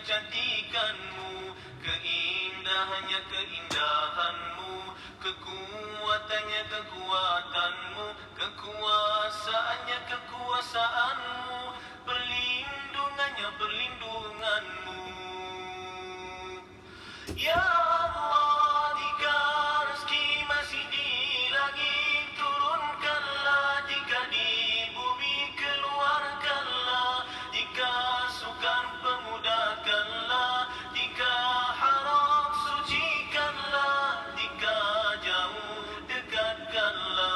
kecantikanmu, keindahannya keindahanmu, kekuatannya kekuatanmu, kekuasaannya kekuasaanmu, perlindungannya perlindunganmu. Ya Allah, jika rezeki masih di langit, turunkanlah, jika di bumi keluarkanlah, jika sukar pemudahkanlah, jika haram sucikanlah, jika jauh dekatkanlah.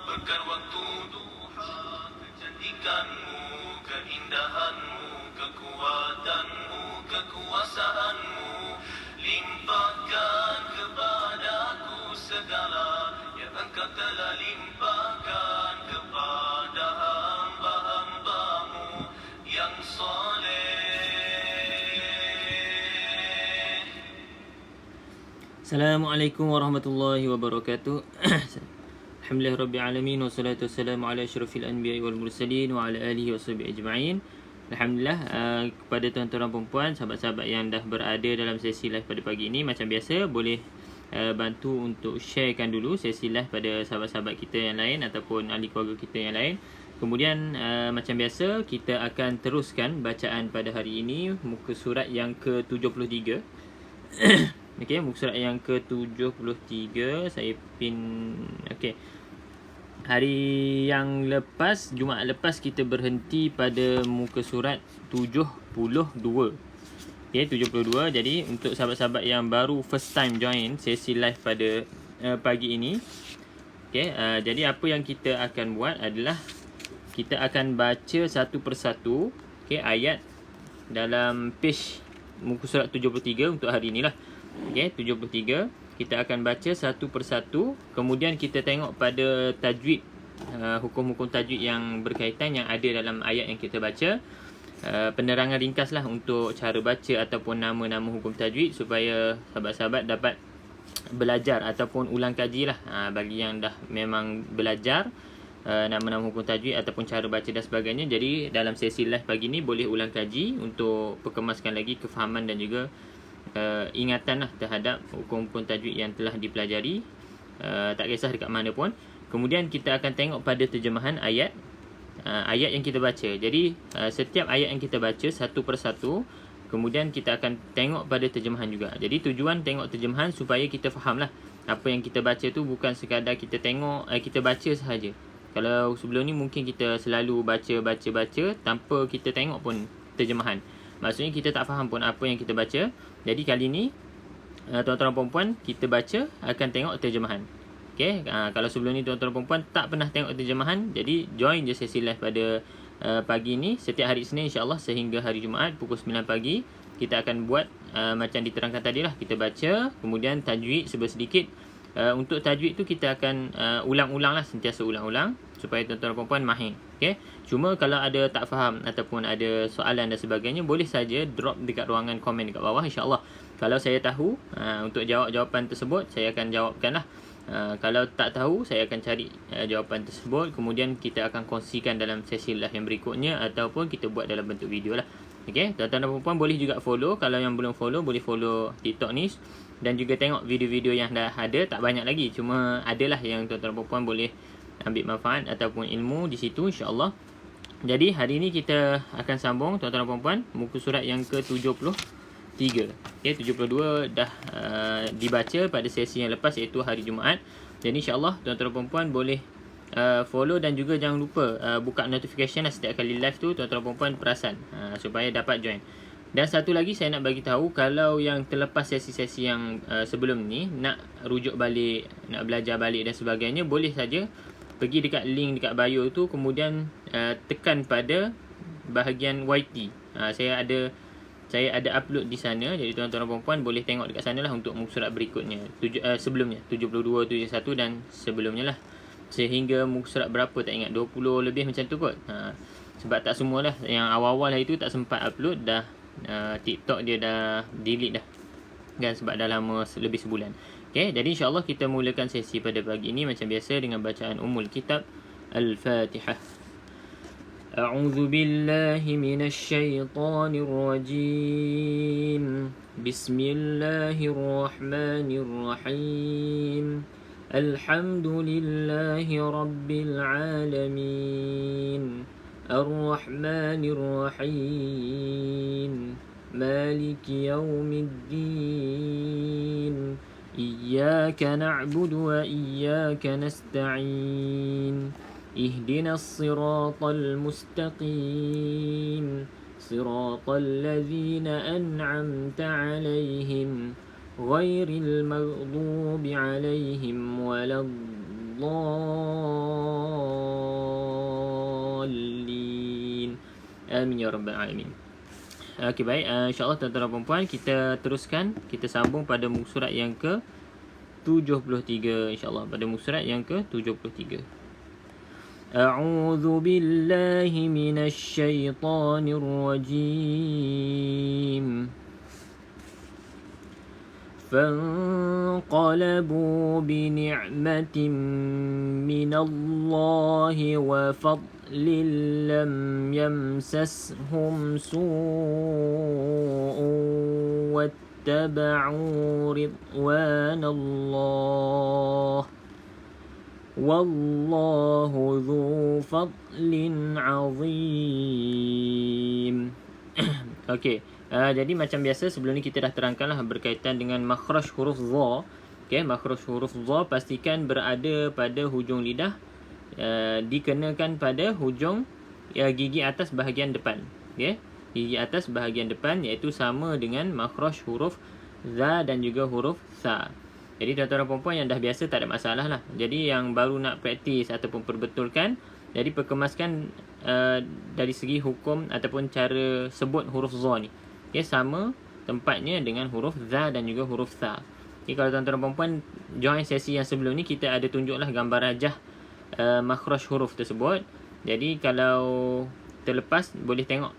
Berkar waktu duha, kecantikanmu, keindahanmu, kekuatanmu, kekuasaanmu, limpahkan kepadaku segala yang engkau telah limpahkan kepada hamba-hambamu yang soleh. Assalamualaikum warahmatullahi wabarakatuh. Alhamdulillah Rabbil Alamin, wassalatu wassalamu ala asyrafil anbiya'i wal mursalin wa ala alihi washabihi ajma'in. Alhamdulillah, kepada tuan-tuan dan puan-puan, sahabat-sahabat yang dah berada dalam sesi live pada pagi ini, macam biasa boleh bantu untuk sharekan dulu sesi live pada sahabat-sahabat kita yang lain ataupun ahli keluarga kita yang lain. Kemudian macam biasa kita akan teruskan bacaan pada hari ini, muka surat yang ke-73. Okey, muka surat yang ke-73 saya okey. Hari yang lepas, Jumaat lepas, kita berhenti pada muka surat 72. Okey, 72. Jadi untuk sahabat-sahabat yang baru first time join sesi live pada pagi ini, okey, jadi apa yang kita akan buat adalah kita akan baca satu persatu, okey, ayat dalam page muka surat 73 untuk hari inilah. Okey, 73. Kita akan baca satu persatu, kemudian kita tengok pada tajwid, hukum-hukum tajwid yang berkaitan yang ada dalam ayat yang kita baca. Penerangan ringkas lah untuk cara baca ataupun nama-nama hukum tajwid supaya sahabat-sahabat dapat belajar ataupun ulang kaji lah. Bagi yang dah memang belajar nama-nama hukum tajwid ataupun cara baca dan sebagainya, jadi dalam sesi live pagi ni boleh ulang kaji untuk perkemaskan lagi kefahaman dan juga ingatan lah terhadap hukum-hukum tajwid yang telah dipelajari, tak kisah dekat mana pun. Kemudian kita akan tengok pada terjemahan ayat yang kita baca. Jadi setiap ayat yang kita baca satu persatu, kemudian kita akan tengok pada terjemahan juga. Jadi tujuan tengok terjemahan supaya kita faham lah apa yang kita baca tu bukan sekadar kita tengok, kita baca sahaja. Kalau sebelum ni mungkin kita selalu baca tanpa kita tengok pun terjemahan, maksudnya kita tak faham pun apa yang kita baca. Jadi kali ni tuan-tuan dan puan-puan, kita baca akan tengok terjemahan. Okey, kalau sebelum ni tuan-tuan dan puan-puan tak pernah tengok terjemahan, jadi join je sesi live pada pagi ni setiap hari Isnin insya-Allah sehingga hari Jumaat pukul 9 pagi. Kita akan buat macam diterangkan tadi lah, kita baca kemudian tajwid sedikit. Untuk tajwid tu kita akan ulang-ulang lah, sentiasa ulang-ulang supaya tuan-tuan dan puan-puan mahir. Okey, cuma kalau ada tak faham ataupun ada soalan dan sebagainya, boleh saja drop dekat ruangan komen dekat bawah, insya-Allah. Kalau saya tahu untuk jawab jawapan tersebut, saya akan jawabkan lah. Kalau tak tahu, saya akan cari jawapan tersebut, kemudian kita akan kongsikan dalam sesi live yang berikutnya ataupun kita buat dalam bentuk video lah. Okey, tuan-tuan dan puan-puan boleh juga follow. Kalau yang belum follow, boleh follow TikTok ni dan juga tengok video-video yang dah ada. Tak banyak lagi, cuma adalah yang tuan-tuan dan puan-puan boleh ambil manfaat ataupun ilmu di situ, insya-Allah. Jadi hari ini kita akan sambung tuan-tuan dan puan-puan muka surat yang ke-73. Okey, 72 dah dibaca pada sesi yang lepas iaitu hari Jumaat. Jadi insya-Allah tuan-tuan dan puan-puan boleh follow dan juga jangan lupa buka notification lah setiap kali live tu, tuan-tuan dan puan-puan perasan supaya dapat join. Dan satu lagi saya nak bagi tahu, kalau yang terlepas sesi-sesi yang sebelum ni nak rujuk balik, nak belajar balik dan sebagainya, boleh saja pergi dekat link dekat bio tu, kemudian tekan pada bahagian YT. Saya ada upload di sana, jadi tuan-tuan dan puan-puan boleh tengok dekat sana lah untuk muka surat berikutnya, sebelumnya 72, 71 dan sebelumnya lah, sehingga muka surat berapa tak ingat, 20 lebih macam tu kot. Sebab tak semualah, yang awal-awal hari tu tak sempat upload dah. TikTok dia dah delete dah kan, sebab dah lama lebih sebulan. Okey, jadi insya-Allah kita mulakan sesi pada pagi ini macam biasa dengan bacaan Ummul Kitab Al-Fatihah. أعوذ بالله من الشيطان الرجيم. بسم الله الرحمن الرحيم. الحمد لله رب العالمين. الرحمن الرحيم. مالك يوم الدين. إياك نعبد وإياك نستعين. اهدنا الصراط المستقيم. صراط الذين أنعمت عليهم غير المغضوب عليهم ولا الضالين. Amin ya rabbal alamin. Okey, baik, insya-Allah tuan-tuan dan puan-puan, kita teruskan, kita sambung pada muka surat yang ke 73 insya-Allah, pada muka surat yang ke 73. أعوذ بالله من الشيطان الرجيم. فانقلبوا بنعمة من الله وفضل لم يمسسهم سوء واتبعوا رضوان الله والله ذو فضل عظيم. Okey, jadi macam biasa sebelum ni kita dah terangkanlah berkaitan dengan makhraj huruf dha. Okey, makhraj huruf dha pastikan berada pada hujung lidah, dikenakan pada hujung gigi atas bahagian depan. Okey, gigi atas bahagian depan, iaitu sama dengan makhraj huruf za dan juga huruf sa. Jadi tuan-tuan dan puan-puan yang dah biasa tak ada masalah lah. Jadi yang baru nak praktis ataupun perbetulkan, jadi perkemaskan dari segi hukum ataupun cara sebut huruf za ni. Okay, sama tempatnya dengan huruf za dan juga huruf sa. Okay, kalau tuan-tuan dan puan-puan join sesi yang sebelum ni, kita ada tunjuklah gambar rajah makhraj huruf tersebut. Jadi kalau terlepas boleh tengok,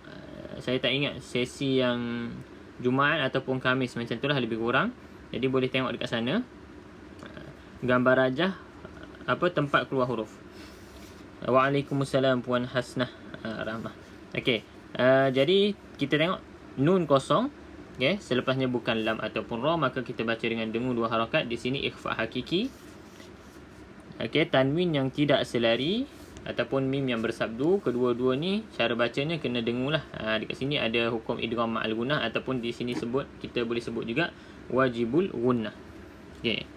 saya tak ingat sesi yang Jumaat ataupun Khamis, macam itulah lebih kurang. Jadi boleh tengok dekat sana gambar rajah tempat keluar huruf. Waalaikumsalam Puan Hasnah Rahmah. Okey, jadi kita tengok nun kosong, okay, selepasnya bukan lam ataupun ra, maka kita baca dengan dengung 2 harakat. Di sini ikhfa hakiki. Okey, tanwin yang tidak selari ataupun mim yang bersabdu, kedua-dua ni cara bacanya kena dengung lah. Dekat sini ada hukum idgham ma'al gunnah, ataupun di sini kita boleh sebut juga wajibul gunnah. Okey.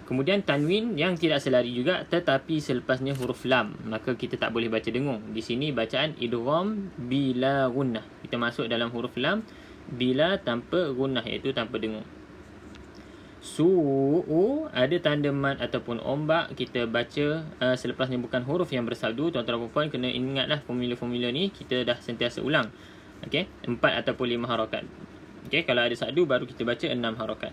Kemudian tanwin yang tidak selari juga tetapi selepasnya huruf lam, maka kita tak boleh baca dengung. Di sini bacaan idgham bila gunnah. Kita masuk dalam huruf lam bila tanpa gunnah, iaitu tanpa dengung. Su'u ada tanda mad ataupun ombak, kita baca selepasnya bukan huruf yang bersabdu. Tuan-tuan dan puan kena ingatlah formula-formula ni kita dah sentiasa ulang. Okey, 4 ataupun 5 harakat. Okey, kalau ada sabdu baru kita baca 6 harakat.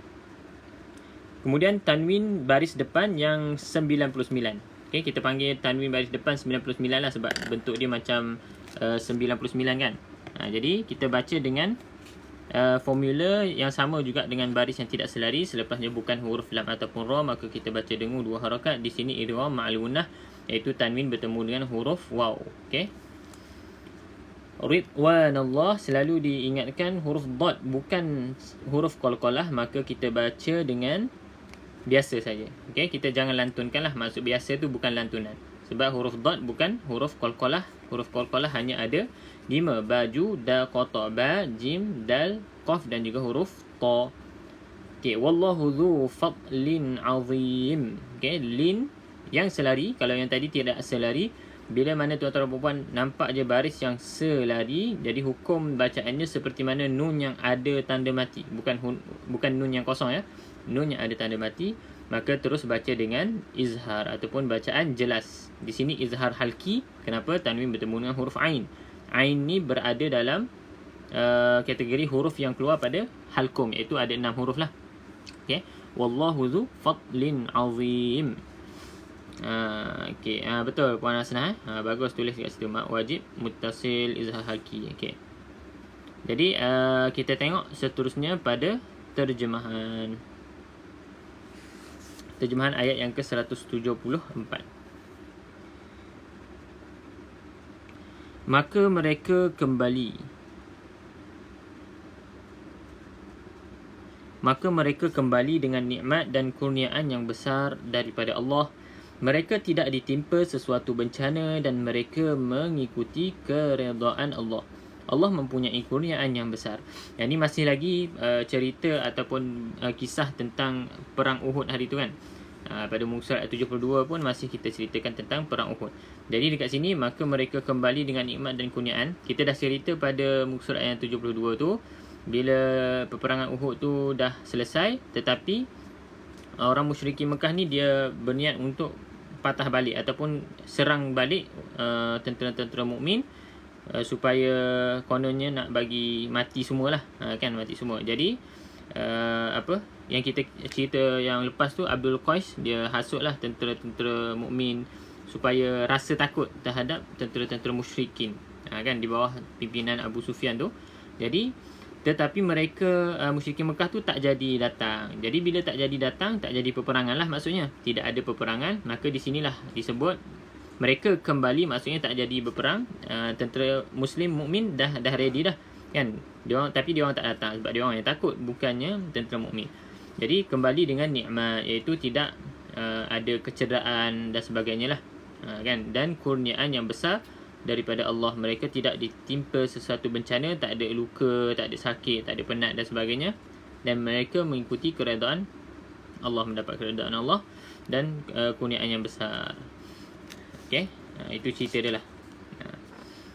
Kemudian tanwin baris depan yang 99. Okey, kita panggil tanwin baris depan 99 lah sebab bentuk dia macam 99 kan. Jadi kita baca dengan formula yang sama juga dengan baris yang tidak selari. Selepasnya bukan huruf lam ataupun ra, maka kita baca dengung 2 harakat. Di sini idgham ma'al gunnah, iaitu tanwin bertemu dengan huruf waw. Okey. Ridwanallah selalu diingatkan huruf dad bukan huruf qalqalah, maka kita baca dengan biasa saja. Okey, kita jangan lantunkanlah. Maksud biasa tu bukan lantunan. Sebab huruf dad bukan huruf qalqalah. Huruf qalqalah hanya ada 5, baju, da, qata, ba, jim, dal, qaf dan juga huruf ta. Okey, wallahu dzu fadlin azim. Okey, lin yang selari. Kalau yang tadi tidak selari, bila mana tuan-tuan dan puan nampak je baris yang selari, jadi hukum bacaannya seperti mana nun yang ada tanda mati, bukan nun yang kosong ya. Nun yang ada tanda mati, maka terus baca dengan izhar ataupun bacaan jelas. Di sini izhar halki. Kenapa? Tanwin bertemu dengan huruf ain. Ain ni berada dalam kategori huruf yang keluar pada halkum, iaitu ada 6 huruf lah. Okey, wallahu dzu fadlin azim. Okey, betul Puan Hasnah. Bagus tulis kat situ, mak wajib muttasil izhar halki. Okey. Jadi kita tengok seterusnya pada terjemahan. Terjemahan ayat yang ke-174. Maka mereka kembali dengan nikmat dan kurniaan yang besar daripada Allah. Mereka tidak ditimpa sesuatu bencana dan mereka mengikuti keredaan Allah. Allah mempunyai kurniaan yang besar. Yang ini masih lagi cerita ataupun kisah tentang perang Uhud hari itu kan. Pada muka surat 72 pun masih kita ceritakan tentang perang Uhud. Jadi dekat sini, maka mereka kembali dengan nikmat dan kurniaan. Kita dah cerita pada muka surat yang 72 tu, bila peperangan Uhud tu dah selesai, tetapi orang musyrikin Mekah ni dia berniat untuk patah balik ataupun serang balik tentera-tentera mukmin, supaya kononnya nak bagi mati semualah, kan, mati semua. Jadi yang kita cerita yang lepas tu, Abdul Qais dia hasutlah tentera-tentera mukmin supaya rasa takut terhadap tentera-tentera musyrikin, kan, di bawah pimpinan Abu Sufyan tu. Jadi tetapi mereka musyrikin Mekah tu tak jadi datang. Jadi bila tak jadi datang, tak jadi peperangan lah maksudnya. Tidak ada peperangan, maka di sinilah disebut mereka kembali, maksudnya tak jadi berperang. Tentera muslim mukmin dah ready dah, kan. Tapi dia orang tak datang sebab dia orang yang takut, bukannya tentera mukmin. Jadi kembali dengan nikmat, iaitu tidak ada kecederaan dan sebagainya lah, kan, dan kurniaan yang besar daripada Allah. Mereka tidak ditimpa sesuatu bencana, tak ada luka, tak ada sakit, tak ada penat dan sebagainya, dan mereka mengikuti keredaan Allah, mendapat keredaan Allah dan kurniaan yang besar. Okey, itu cerita dia lah.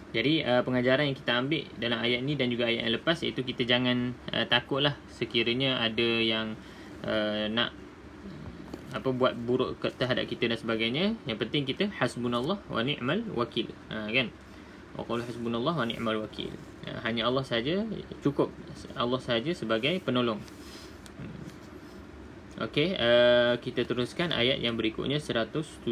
Jadi pengajaran yang kita ambil dalam ayat ni dan juga ayat yang lepas, iaitu kita jangan takutlah sekiranya ada yang nak buat buruk terhadap kita dan sebagainya. Yang penting kita hasbunallah wa ni'mal wakil, kan. Wa qul hasbunallah wa ni'mal wakil. Hanya Allah saja cukup, Allah saja sebagai penolong. Okey, kita teruskan ayat yang berikutnya, 175.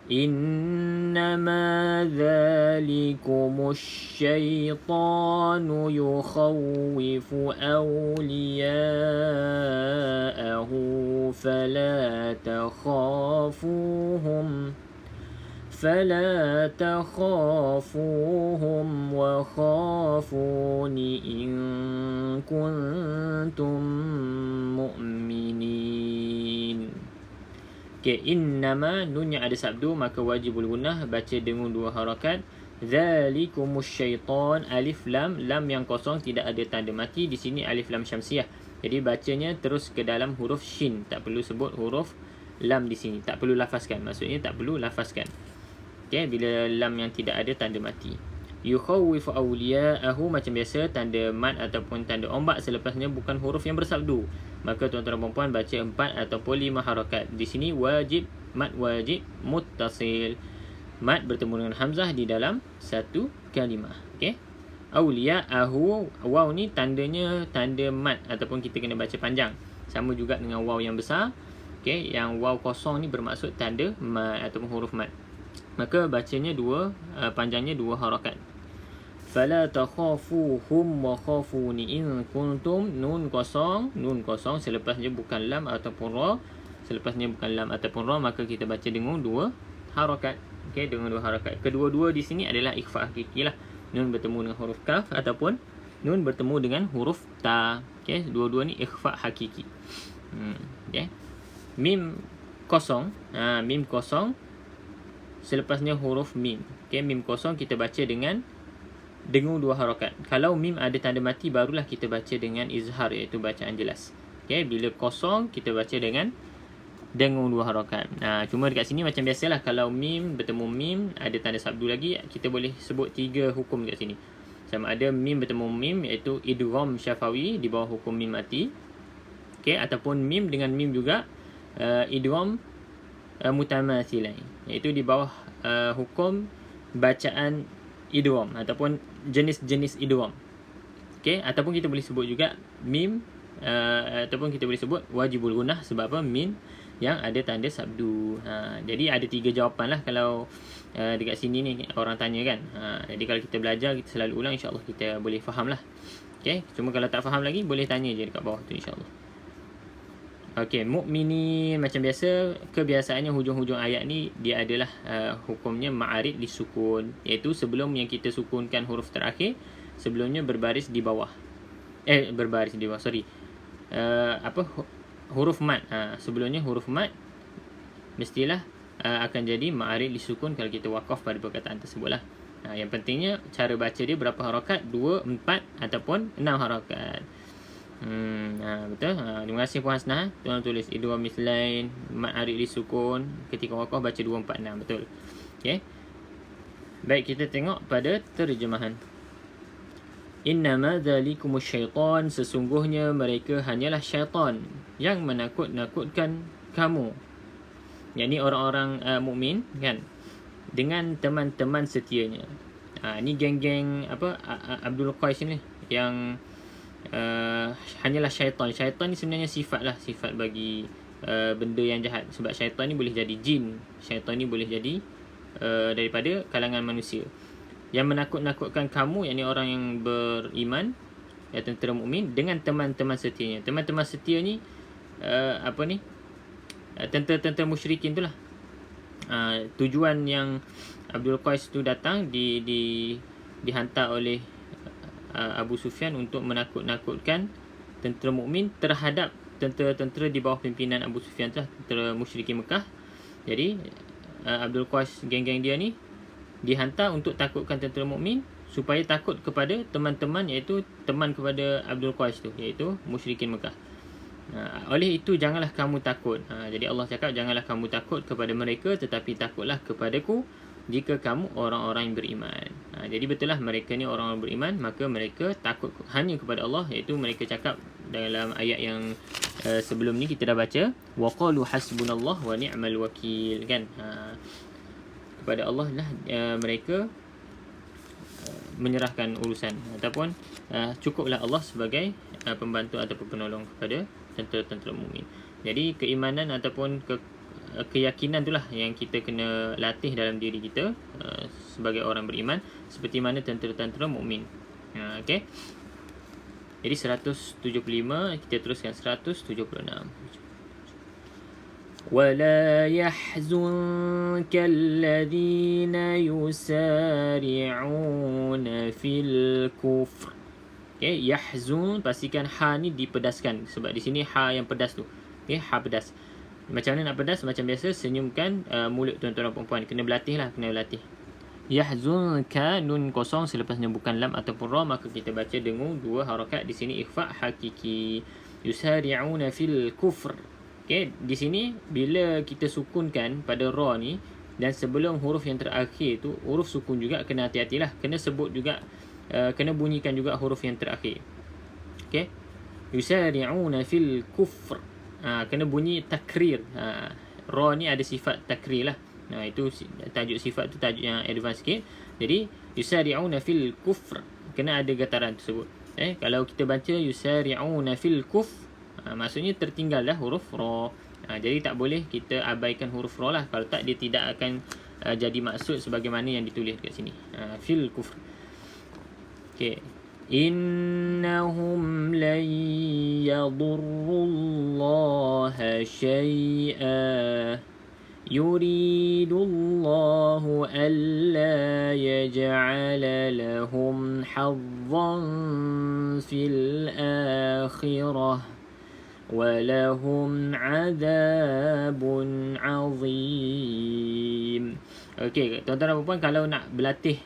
Innama dhalikumus syaitanu yukhawwifu awliya'ahu fala takhafuhum wa khafuni in kuntum mu'minin. Okay, innama, nun yang ada sabdu maka wajibul gunnah, baca dengan 2 harakat. Zalikumus syaitan, alif lam, lam yang kosong tidak ada tanda mati. Di sini alif lam syamsiah. Jadi bacanya terus ke dalam huruf shin, tak perlu sebut huruf lam di sini, tak perlu lafazkan. Maksudnya tak perlu lafazkan. Okay, bila lam yang tidak ada tanda mati. Yukhawwifu awliya'ahu, macam biasa tanda mat ataupun tanda ombak selepasnya bukan huruf yang bersabdu, maka tuan-tuan dan puan baca 4 ataupun 5 harakat. Di sini wajib, mat wajib muttasil, mat bertemu dengan hamzah di dalam satu kalimah. Okey, awliya'ahu, waw ni tandanya tanda mat ataupun kita kena baca panjang, sama juga dengan waw yang besar. Okey, yang waw kosong ni bermaksud tanda mat ataupun huruf mat, maka bacanya panjangnya 2 harakat. Fala takhafuhum wa khafuni in kuntum, nun kosong selepasnya bukan lam ataupun ra, maka kita baca dengan 2 harakat. Okey, dengan 2 harakat. Kedua-dua di sini adalah ikhfa hakiki lah. Nun bertemu dengan huruf kaf ataupun nun bertemu dengan huruf ta. Okey, dua-dua ni ikhfa hakiki. Okey. Mim kosong, mim kosong selepasnya huruf mim. Okey, mim kosong kita baca dengan 2 harakat. Kalau mim ada tanda mati barulah kita baca dengan izhar, iaitu bacaan jelas. Okey, bila kosong kita baca dengan 2 harakat. Cuma dekat sini macam biasalah, kalau mim bertemu mim ada tanda sabdu lagi, kita boleh sebut 3 hukum dekat sini. Sama ada mim bertemu mim, iaitu idgham syafawi di bawah hukum mim mati. Okey, ataupun mim dengan mim juga idgham mutamathilain, iaitu di bawah hukum bacaan idgham ataupun jenis-jenis idgham. Okey, ataupun kita boleh sebut juga mim ataupun kita boleh sebut wajibul gunnah. Sebab apa? Mim yang ada tanda sabdu. Jadi ada 3 jawapan lah kalau dekat sini ni orang tanya kan. Jadi kalau kita belajar, kita selalu ulang, insyaAllah kita boleh faham lah. Okey, cuma kalau tak faham lagi boleh tanya je dekat bawah tu, insyaAllah. Okey, mukminin macam biasa, kebiasaannya hujung-hujung ayat ni dia adalah hukumnya ma'arid disukun, iaitu sebelum yang kita sukunkan huruf terakhir, sebelumnya berbaris di bawah. Berbaris di bawah, sorry. Huruf mat. Sebelumnya huruf mat mestilah akan jadi ma'arid disukun kalau kita wakaf pada perkataan tersebut lah. Yang pentingnya cara baca dia berapa harakat, 2, 4 ataupun 6 harakat. Betul. Terima kasih Puan Hasnah. Tuan tulis idgham mislain, mat arid disukun, ketika wakaf baca 2, 4, 6. Betul. Okey. Baik, kita tengok pada terjemahan. Innama dzalikumus syaitan, sesungguhnya mereka hanyalah syaitan yang menakut-nakutkan kamu. Yakni orang-orang mukmin kan, dengan teman-teman setianya. Ni geng-geng Abdul Qais ni yang hanyalah syaitan. Syaitan ni sebenarnya sifat lah, sifat bagi benda yang jahat. Sebab syaitan ni boleh jadi jin, syaitan ni boleh jadi daripada kalangan manusia. Yang menakut-nakutkan kamu, yakni orang yang beriman, ya, tentera mukmin, dengan teman-teman setianya. Teman-teman setia ni tentera-tentera musyrikin tu lah. Tujuan yang Abdul Qais tu datang dihantar oleh Abu Sufyan untuk menakut-nakutkan tentera mukmin terhadap tentera-tentera di bawah pimpinan Abu Sufyan tu, tentera musyrikin Mekah. Jadi Abdul Qais, geng-geng dia ni dihantar untuk takutkan tentera mukmin supaya takut kepada teman-teman, iaitu teman kepada Abdul Qais tu, iaitu musyrikin Mekah. Oleh itu janganlah kamu takut. Jadi Allah cakap janganlah kamu takut kepada mereka, tetapi takutlah kepadaku jika kamu orang-orang yang beriman. Jadi betul lah mereka ni orang-orang beriman, maka mereka takut hanya kepada Allah, iaitu mereka cakap dalam ayat yang sebelum ni kita dah baca, wa qalu hasbunallah wa ni'mal wakil, kan. Kepada Allah lah mereka menyerahkan urusan, ataupun cukuplah Allah sebagai pembantu ataupun penolong kepada tentera-tentera mukmin. Jadi keimanan ataupun keyakinan itulah yang kita kena latih dalam diri kita sebagai orang beriman, seperti mana tentera-tentera mukmin. Okey. Jadi 175, kita teruskan 176. ولا يحزنك الذين يسارعون في الكفر. Okay, yahzun, pastikan ha ni dipedaskan, sebab di sini ha yang pedas tu. Okay, ha pedas. Macam mana nak pedas? Macam biasa, senyumkan mulut tuan-tuan dan puan-puan. Kena berlatih lah, kena berlatih. Yahzunka, nun kosong selepasnya bukan lam ataupun ra, maka kita baca dengung 2 harakat. Di sini ikhfa hakiki. Yusari'una fil kufr. Okay, di sini bila kita sukunkan pada ra ni, dan sebelum huruf yang terakhir tu, huruf sukun juga, kena hati-hatilah. Kena sebut juga, kena bunyikan juga huruf yang terakhir. Okay, yusari'una fil kufr. Kena bunyi takrir. Ra ni ada sifat takrir lah. Itu tajuk sifat tu, tajuk yang advance sikit. Jadi yusari'una fil kufr, kena ada getaran tersebut. Kalau kita baca yusari'una fil kufr, maksudnya tertinggal dah huruf ra. Jadi tak boleh kita abaikan huruf ra lah. Kalau tak, dia tidak akan jadi maksud sebagaimana yang ditulis kat sini. Fil kufr. Okay. Innahum lan yadurrullaha syai'a yuridullahu alla yaj'ala lahum hazzan fil akhirah walahum azabun azim. Okey, tuan-tuan dan puan, kalau nak berlatih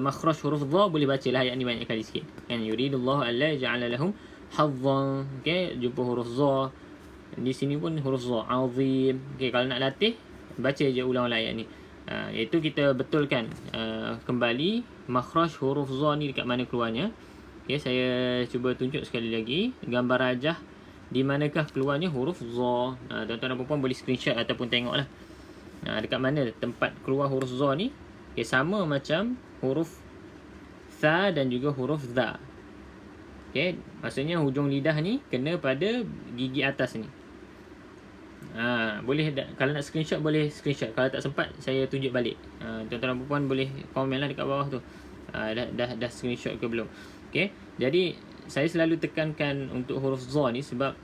makhraj huruf dha, boleh bacalah ayat ni banyak kali sikit. Kan, yuridullahu alla ja'ala lahum hazzan. Okey, jumpa huruf dha. Di sini pun huruf dha, azim. Okey, kalau nak latih, baca je ulang-ulang ayat ni. Iaitu kita betulkan kembali makhraj huruf dha ni dekat mana keluarnya. Okey, saya cuba tunjuk sekali lagi gambar rajah di manakah keluarnya huruf dha. Tuan-tuan dan puan boleh screenshot ataupun tengoklah. Dekat mana tempat keluar huruf dha ni. Okay, sama macam huruf tha dan juga huruf dha. Okay, maksudnya hujung lidah ni kena pada gigi atas ni. Boleh, kalau nak screenshot boleh screenshot. Kalau tak sempat, saya tunjuk balik. Tuan-tuan dan puan boleh komen lah dekat bawah tu. Dah screenshot ke belum? Okay, jadi saya selalu tekankan untuk huruf dha ni sebab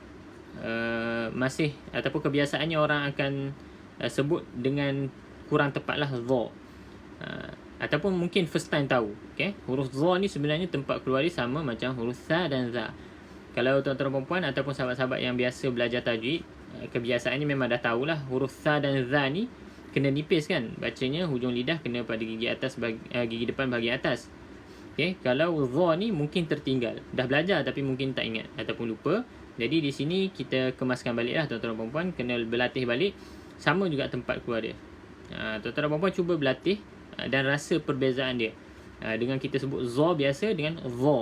masih ataupun kebiasaannya orang akan sebut dengan kurang tepatlah dha. Ataupun mungkin first time tahu. Okay? Huruf dha ni sebenarnya tempat keluar dia sama macam huruf tha dan za. Kalau tuan-tuan perempuan ataupun sahabat-sahabat yang biasa belajar tajwid, kebiasaannya memang dah tahulah huruf tha dan za ni kena nipis kan. Bacanya hujung lidah kena pada gigi atas gigi depan bahagian atas. Okay? Kalau dha ni mungkin tertinggal. Dah belajar tapi mungkin tak ingat ataupun lupa. Jadi di sini kita kemaskan baliklah tuan-tuan perempuan, kena berlatih balik. Sama juga tempat keluar dia. Tuan-tuan perempuan cuba berlatih dan rasa perbezaan dia. Dengan kita sebut za biasa dengan dha.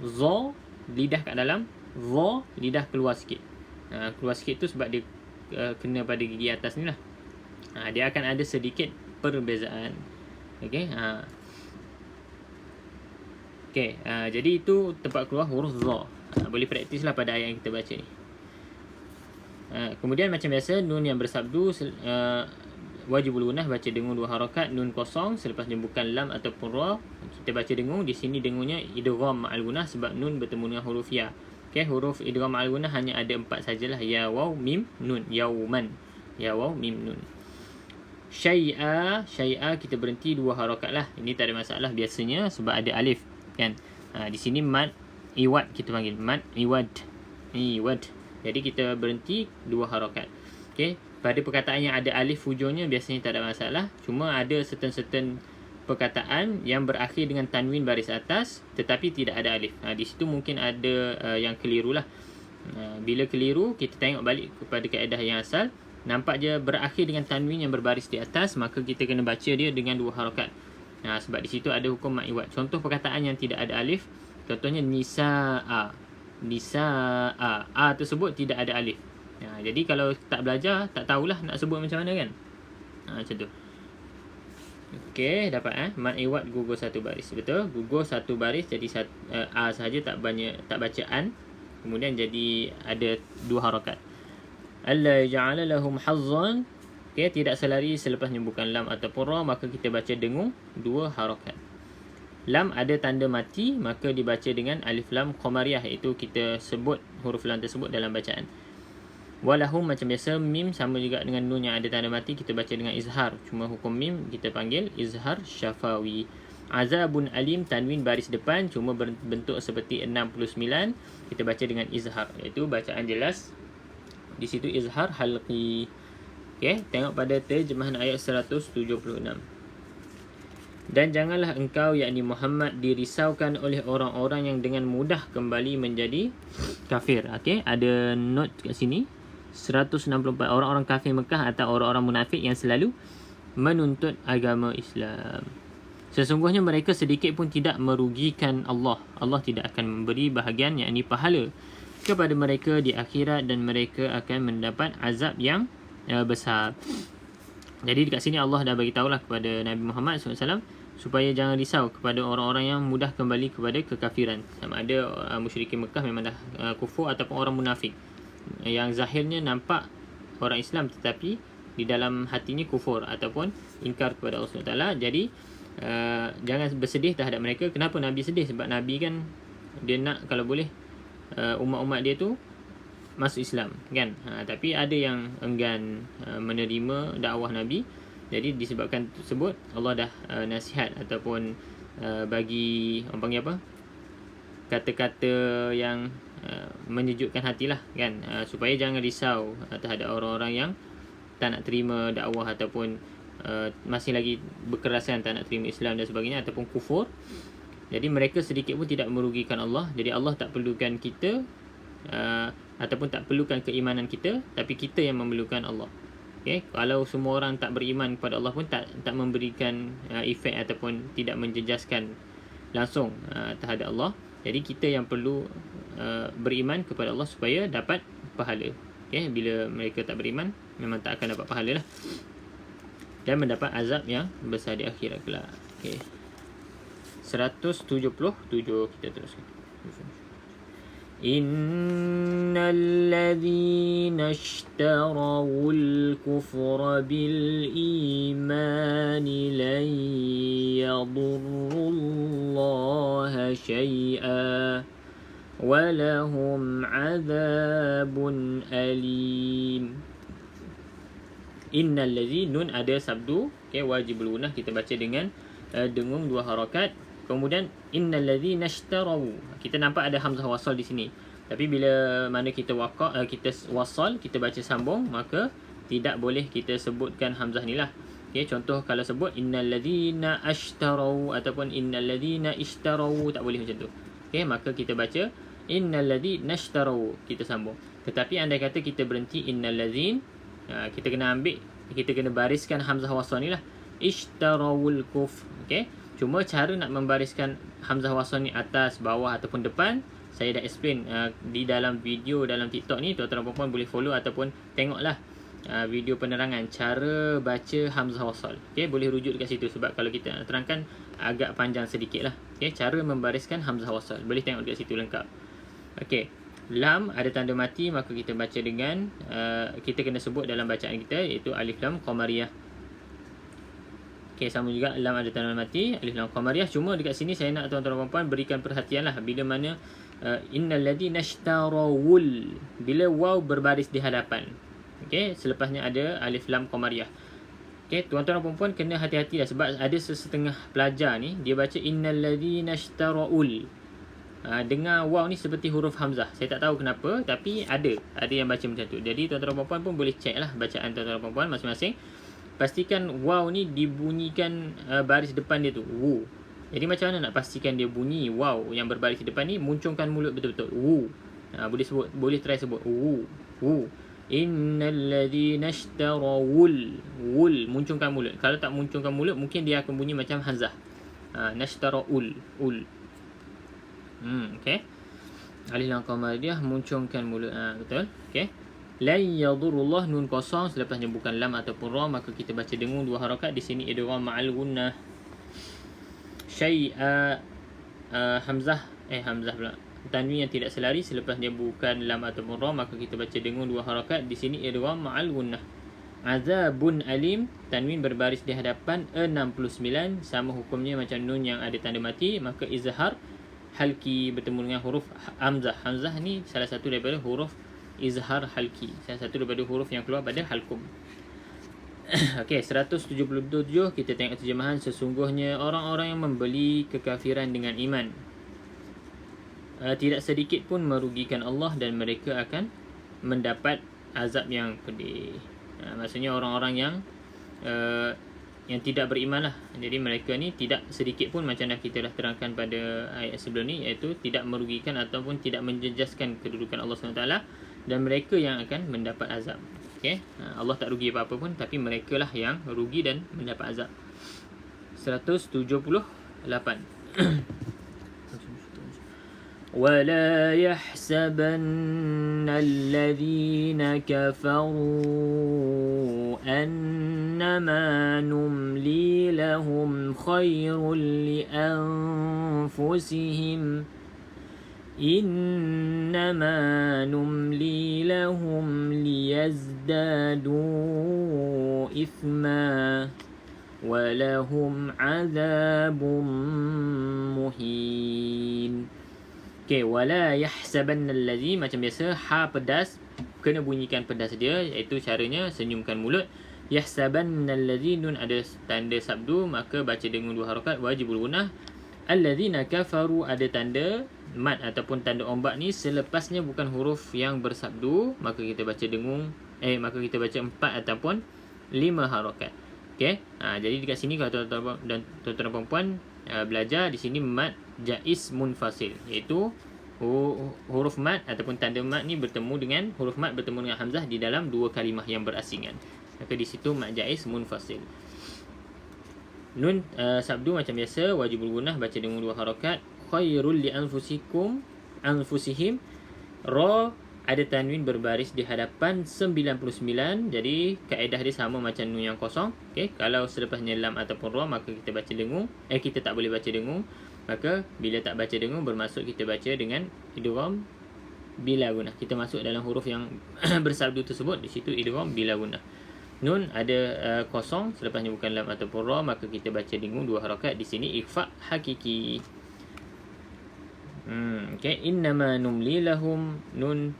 Za lidah kat dalam, dha lidah keluar sikit. Keluar sikit tu sebab dia kena pada gigi atas ni lah. Dia akan ada sedikit perbezaan. Okey. Okey, jadi itu tempat keluar huruf dha. Boleh praktis lah pada ayat yang kita baca ni. Kemudian macam biasa, nun yang bersabdu wajibul gunnah, baca dengung 2 harakat. Nun kosong selepas jembukan lam ataupun ra, kita baca dengung. Di sini dengungnya idgham ma'al gunnah sebab nun bertemu dengan huruf ya. Okey, huruf idgham ma'al gunnah hanya ada 4 sajalah, ya, waw, mim, nun. Yauman, ya, waw, mim, nun. Syai'a kita berhenti 2 harakat lah. Ini tak ada masalah biasanya sebab ada alif kan. Di sini mad iwad kita panggil, mad iwad. Jadi kita berhenti 2 harakat. Okey, pada perkataan yang ada alif hujungnya biasanya tak ada masalah. Cuma ada certain perkataan yang berakhir dengan tanwin baris atas tetapi tidak ada alif. Di situ mungkin ada yang keliru lah. Bila keliru, kita tengok balik kepada kaedah yang asal. Nampak je berakhir dengan tanwin yang berbaris di atas, maka kita kena baca dia dengan 2 harakat. Sebab di situ ada hukum mat iwad. Contoh perkataan yang tidak ada alif, contohnya nisa'a. A tersebut tidak ada alif. Jadi kalau tak belajar, tak tahulah nak sebut macam mana kan. Macam tu. Okey, dapat mat iwad gugur 1 baris. Betul? Gugur 1 baris jadi a sahaja, tak bacaan. Kemudian jadi ada 2 harakat. Alla ja'ala lahum hazzan. Okey, tidak selari selepas menyembuhkan lam ataupun ra, maka kita baca dengung 2 harakat. Lam ada tanda mati, maka dibaca dengan alif lam qamariyah, iaitu kita sebut huruf lam tersebut dalam bacaan. Walahum macam biasa, mim sama juga dengan nun yang ada tanda mati, kita baca dengan izhar. Cuma hukum mim kita panggil izhar syafawi. Azabun alim, tanwin baris depan cuma berbentuk seperti 69, kita baca dengan izhar, iaitu bacaan jelas. Di situ izhar halqi. Okey, tengok pada terjemahan ayat 176. Dan janganlah engkau, yakni Muhammad, dirisaukan oleh orang-orang yang dengan mudah kembali menjadi kafir. Okey, ada note kat sini. 164 orang-orang kafir Mekah atau orang-orang munafik yang selalu menuntut agama Islam. Sesungguhnya mereka sedikit pun tidak merugikan Allah. Allah tidak akan memberi bahagian, yakni pahala, kepada mereka di akhirat dan mereka akan mendapat azab yang besar. Jadi dekat sini Allah dah bagi tahulah kepada Nabi Muhammad SAW supaya jangan risau kepada orang-orang yang mudah kembali kepada kekafiran. Sama ada musyrikin Mekah memang dah kufur ataupun orang munafik yang zahirnya nampak orang Islam tetapi di dalam hatinya kufur ataupun ingkar kepada Allah SWT. Jadi jangan bersedih terhadap mereka. Kenapa Nabi sedih? Sebab Nabi kan dia nak kalau boleh umat-umat dia tu masuk Islam kan. Tapi ada yang enggan menerima dakwah Nabi. Jadi disebabkan tersebut Allah dah nasihat ataupun bagi orang panggil apa, kata-kata yang menyejukkan hatilah kan, supaya jangan risau terhadap orang-orang yang tak nak terima dakwah ataupun masih lagi berkerasan tak nak terima Islam dan sebagainya ataupun kufur. Jadi mereka sedikit pun tidak merugikan Allah. Jadi Allah tak perlukan kita ataupun tak perlukan keimanan kita, tapi kita yang memerlukan Allah. Okay? Kalau semua orang tak beriman kepada Allah pun tak memberikan efek ataupun tidak menjejaskan langsung terhadap Allah. Jadi kita yang perlu beriman kepada Allah supaya dapat pahala. Okay? Bila mereka tak beriman, memang tak akan dapat pahala lah, dan mendapat azab yang besar di akhirat kelak. Okay. 177 kita teruskan. Innal ladzina ishtarawul kufra bil imani lan yadurrullaha syai'a وَلَهُمْ عَذَابٌ أَلِيمٌ. Innal ladzi, nun ada sabdu, okay, wajibul gunnah, kita baca dengan dengung 2 harakat. Kemudian innal ladzi nashtarau, kita nampak ada hamzah wasal di sini, tapi bila mana kita kita wasal, kita baca sambung, maka tidak boleh kita sebutkan hamzah ni lah. Okay, contoh kalau sebut innal ladzina ashtarau ataupun innal ladzina ishtarau, tak boleh macam tu. Okay, maka kita baca innal ladzi nashtarau, kita sambung. Tetapi andai kata kita berhenti innal ladzin, kita kena bariskan hamzah wasal ni lah, ishtarawul kuf. Okay, cuma cara nak membariskan hamzah wasal ni atas, bawah ataupun depan, saya dah explain di dalam video dalam TikTok ni. Tuan-tuan dan puan-puan boleh follow ataupun tengoklah video penerangan cara baca hamzah wasal. Okay, boleh rujuk dekat situ, sebab kalau kita nak terangkan agak panjang sedikit lah. Okay, cara membariskan hamzah wasal boleh tengok dekat situ lengkap. Okay, lam ada tanda mati, maka kita baca dengan kita kena sebut dalam bacaan kita, iaitu alif lam qamariyah. Okay, sama juga lam ada tanda mati, alif lam qamariyah. Cuma dekat sini saya nak tuan-tuan dan puan-puan berikan perhatian lah, bila mana innal ladzi nashtarawul, bila waw berbaris di hadapan, okay, selepasnya ada alif lam qamariyah. Okay, tuan-tuan dan puan-puan kena hati-hati lah, sebab ada setengah pelajar ni dia baca innal ladzi nashtarawul, dengar waw ni seperti huruf hamzah. Saya tak tahu kenapa, tapi ada yang baca macam tu. Jadi tuan-tuan dan puan-puan pun boleh check lah bacaan tuan-tuan dan puan-puan masing-masing. Pastikan waw ni dibunyikan baris depan dia tu, wu. Jadi macam mana nak pastikan dia bunyi waw yang berbaris di depan ni? Muncungkan mulut betul-betul, wu. Boleh try sebut wu. Innal ladzina ishtarawul, wul, muncungkan mulut. Kalau tak muncungkan mulut, mungkin dia akan bunyi macam hamzah. Nashtarawul, ul. Okay, alif lam qamariyah, muncungkan mulut, betul. Okay, lan yadurullah, nun kosong, selepasnya bukan lam ataupun ra, maka kita baca dengung 2 harakat. Di sini idgham ma'al gunnah. Syai'a, hamzah pula, tanwin yang tidak selari, selepasnya bukan lam ataupun ra, maka kita baca dengung 2 harakat. Di sini idgham ma'al gunnah. Azabun alim, tanwin berbaris di hadapan 69, sama hukumnya macam nun yang ada tanda mati, maka izhar halki bertemu dengan huruf hamzah. Hamzah ni salah satu daripada huruf izhar halki, salah satu daripada huruf yang keluar pada halkum. Okey, 177 kita tengok terjemahan. Sesungguhnya orang-orang yang membeli kekafiran dengan iman, tidak sedikit pun merugikan Allah, dan mereka akan mendapat azab yang pedih. Maksudnya orang-orang yang tidak beriman lah. Jadi mereka ni tidak sedikit pun, macam dah kita dah terangkan pada ayat sebelum ni, iaitu tidak merugikan ataupun tidak menjejaskan kedudukan Allah SWT, dan mereka yang akan mendapat azab. Okay? Allah tak rugi apa-apa pun, tapi mereka lah yang rugi dan mendapat azab. 178. وَلَا يَحْسَبَنَّ الَّذِينَ كَفَرُوا أَنَّمَا نُمْلِي لَهُمْ خَيْرٌ لِأَنفُسِهِمْ إِنَّمَا نُمْلِي لَهُمْ لِيَزْدَادُوا إِثْمًا وَلَهُمْ عَذَابٌ مُهِينٌ. Okay, wala yahsabanna allazi, macam biasa ha pedas, kena bunyikan pedas dia, iaitu caranya senyumkan mulut. Yahsabanna allazi, nun ada tanda sabdu, maka baca dengan 2 harakat, wajibul gunnah. Allazina kafaru, ada tanda mat ataupun tanda ombak ni, selepasnya bukan huruf yang bersabdu, maka kita baca dengung, maka kita baca 4 ataupun 5 harakat. Okay, jadi dekat sini kalau tuan-tuan dan puan-puan belajar, di sini mat jaiz munfasil, iaitu huruf mat ataupun tanda mat ni bertemu dengan huruf mat bertemu dengan hamzah di dalam 2 kalimah yang berasingan, maka di situ mat jaiz munfasil. Nun sabdu macam biasa, wajibul gunnah, baca dengan 2 harakat. Khairul li anfusihim, ra ada tanwin berbaris di hadapan 99, jadi kaedah dia sama macam nun yang kosong. Okay, kalau selepasnya lam ataupun ra, maka kita baca dengung, kita tak boleh baca dengung. Maka bila tak baca dengung, bermaksud kita baca dengan idgham bila gunnah. Kita masuk dalam huruf yang bersabdu tersebut, di situ idgham bila gunnah. Nun ada kosong, selepasnya bukan lam ataupun ra, maka kita baca dengung 2 harakat. Di sini ikhfa hakiki. Okay. Innama numli lahum. Nun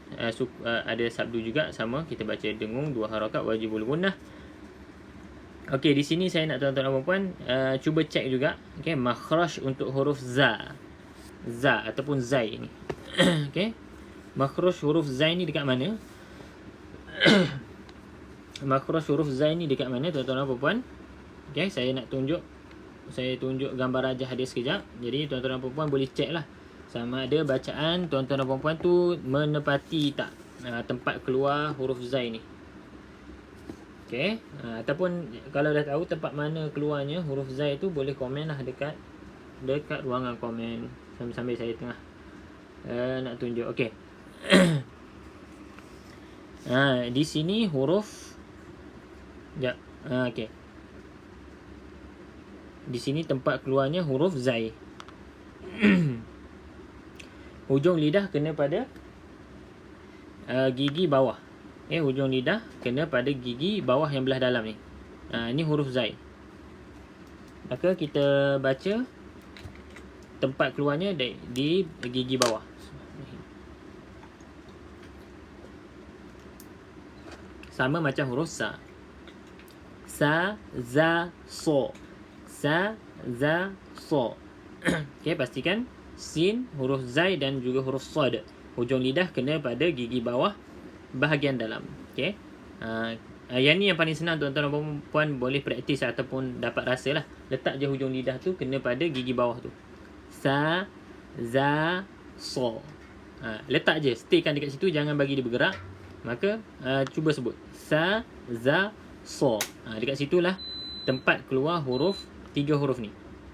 ada sabdu juga sama. Kita baca dengung 2 harakat wajibul gunnah. Okey, di sini saya nak tuan-tuan dan puan-puan cuba cek juga makhraj untuk huruf za. Za ataupun zai ni. Okey. Makhraj huruf zai ni dekat mana? Makhraj huruf zai ni dekat mana tuan-tuan dan puan-puan? Okey, saya tunjuk gambar rajah dia sekejap. Jadi tuan-tuan dan puan-puan boleh cek lah sama ada bacaan tuan-tuan dan puan-puan tu menepati tak tempat keluar huruf zai ni. Okey, ataupun kalau dah tahu tempat mana keluarnya huruf zai tu, boleh komen lah dekat ruangan komen sambil saya tengah nak tunjuk. Okey. Di sini huruf okey. Di sini tempat keluarnya huruf zai. Hujung lidah kena pada gigi bawah. Hujung lidah kena pada gigi bawah yang belah dalam ni. Ini huruf zai. Maka kita baca tempat keluarnya di gigi bawah. Sama macam huruf sa. Sa, za, so. Sa, za, so. Okey, pastikan sin, huruf zai dan juga huruf sad. Hujung lidah kena pada gigi bawah bahagian dalam. Okey. Yang ni yang paling senang tuan-tuan dan puan boleh praktis ataupun dapat rasa lah. Letak je hujung lidah tu kena pada gigi bawah tu. Sa, za, so. Letak je, staykan dekat situ, jangan bagi dia bergerak. Maka cuba sebut sa, za, so. Dekat situlah tempat keluar huruf 3 huruf ni.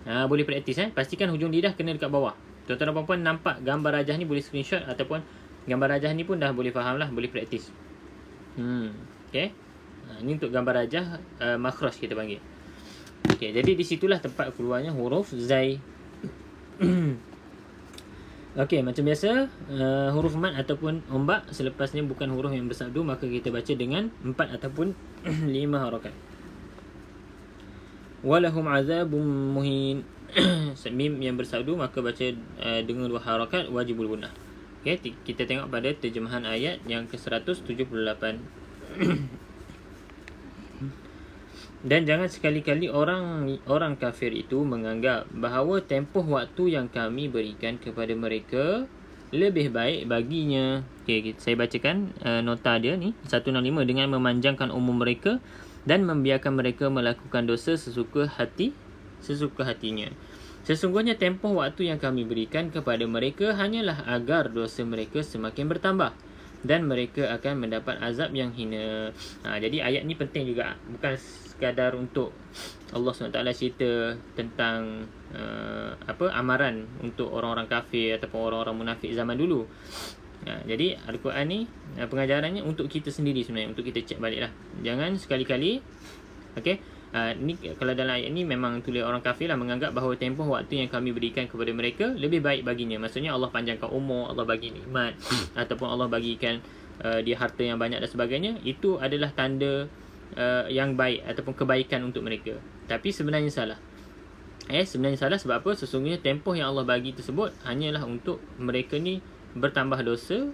Boleh praktis pastikan hujung lidah kena dekat bawah. Tuan-tuan dan puan-puan nampak gambar rajah ni boleh screenshot ataupun gambar rajah ni pun dah boleh faham lah, boleh praktis. Okay. Ini untuk gambar rajah makhraj kita panggil. Okay, jadi di situlah tempat keluarnya huruf zai. Okay, macam biasa huruf mat ataupun ombak selepas ni bukan huruf yang bersabdu, maka kita baca dengan 4 ataupun 5 harakat. Walahum azabun muhin. Mim yang bersabdu maka baca dengan 2 harakat wajibul gunnah. Okey, kita tengok pada terjemahan ayat yang ke-178. Dan jangan sekali-kali orang kafir itu menganggap bahawa tempoh waktu yang kami berikan kepada mereka lebih baik baginya. Okey, saya bacakan nota dia ni 165. Dengan memanjangkan umur mereka dan membiarkan mereka melakukan dosa sesuka hatinya. Sesungguhnya tempoh waktu yang kami berikan kepada mereka hanyalah agar dosa mereka semakin bertambah dan mereka akan mendapat azab yang hina. Jadi ayat ni penting juga. Bukan sekadar untuk Allah SWT cerita tentang amaran untuk orang-orang kafir ataupun orang-orang munafik zaman dulu. Jadi Al-Quran ni pengajarannya untuk kita sendiri sebenarnya, untuk kita cek balik lah. Jangan sekali-kali ni kalau dalam ayat ni memang tulis orang kafir lah menganggap bahawa tempoh waktu yang kami berikan kepada mereka lebih baik baginya. Maksudnya Allah panjangkan umur, Allah bagi nikmat ataupun Allah bagikan dia harta yang banyak dan sebagainya. Itu adalah tanda yang baik ataupun kebaikan untuk mereka. Tapi sebenarnya salah. Sebenarnya salah sebab apa? Sesungguhnya tempoh yang Allah bagi tersebut hanyalah untuk mereka ni bertambah dosa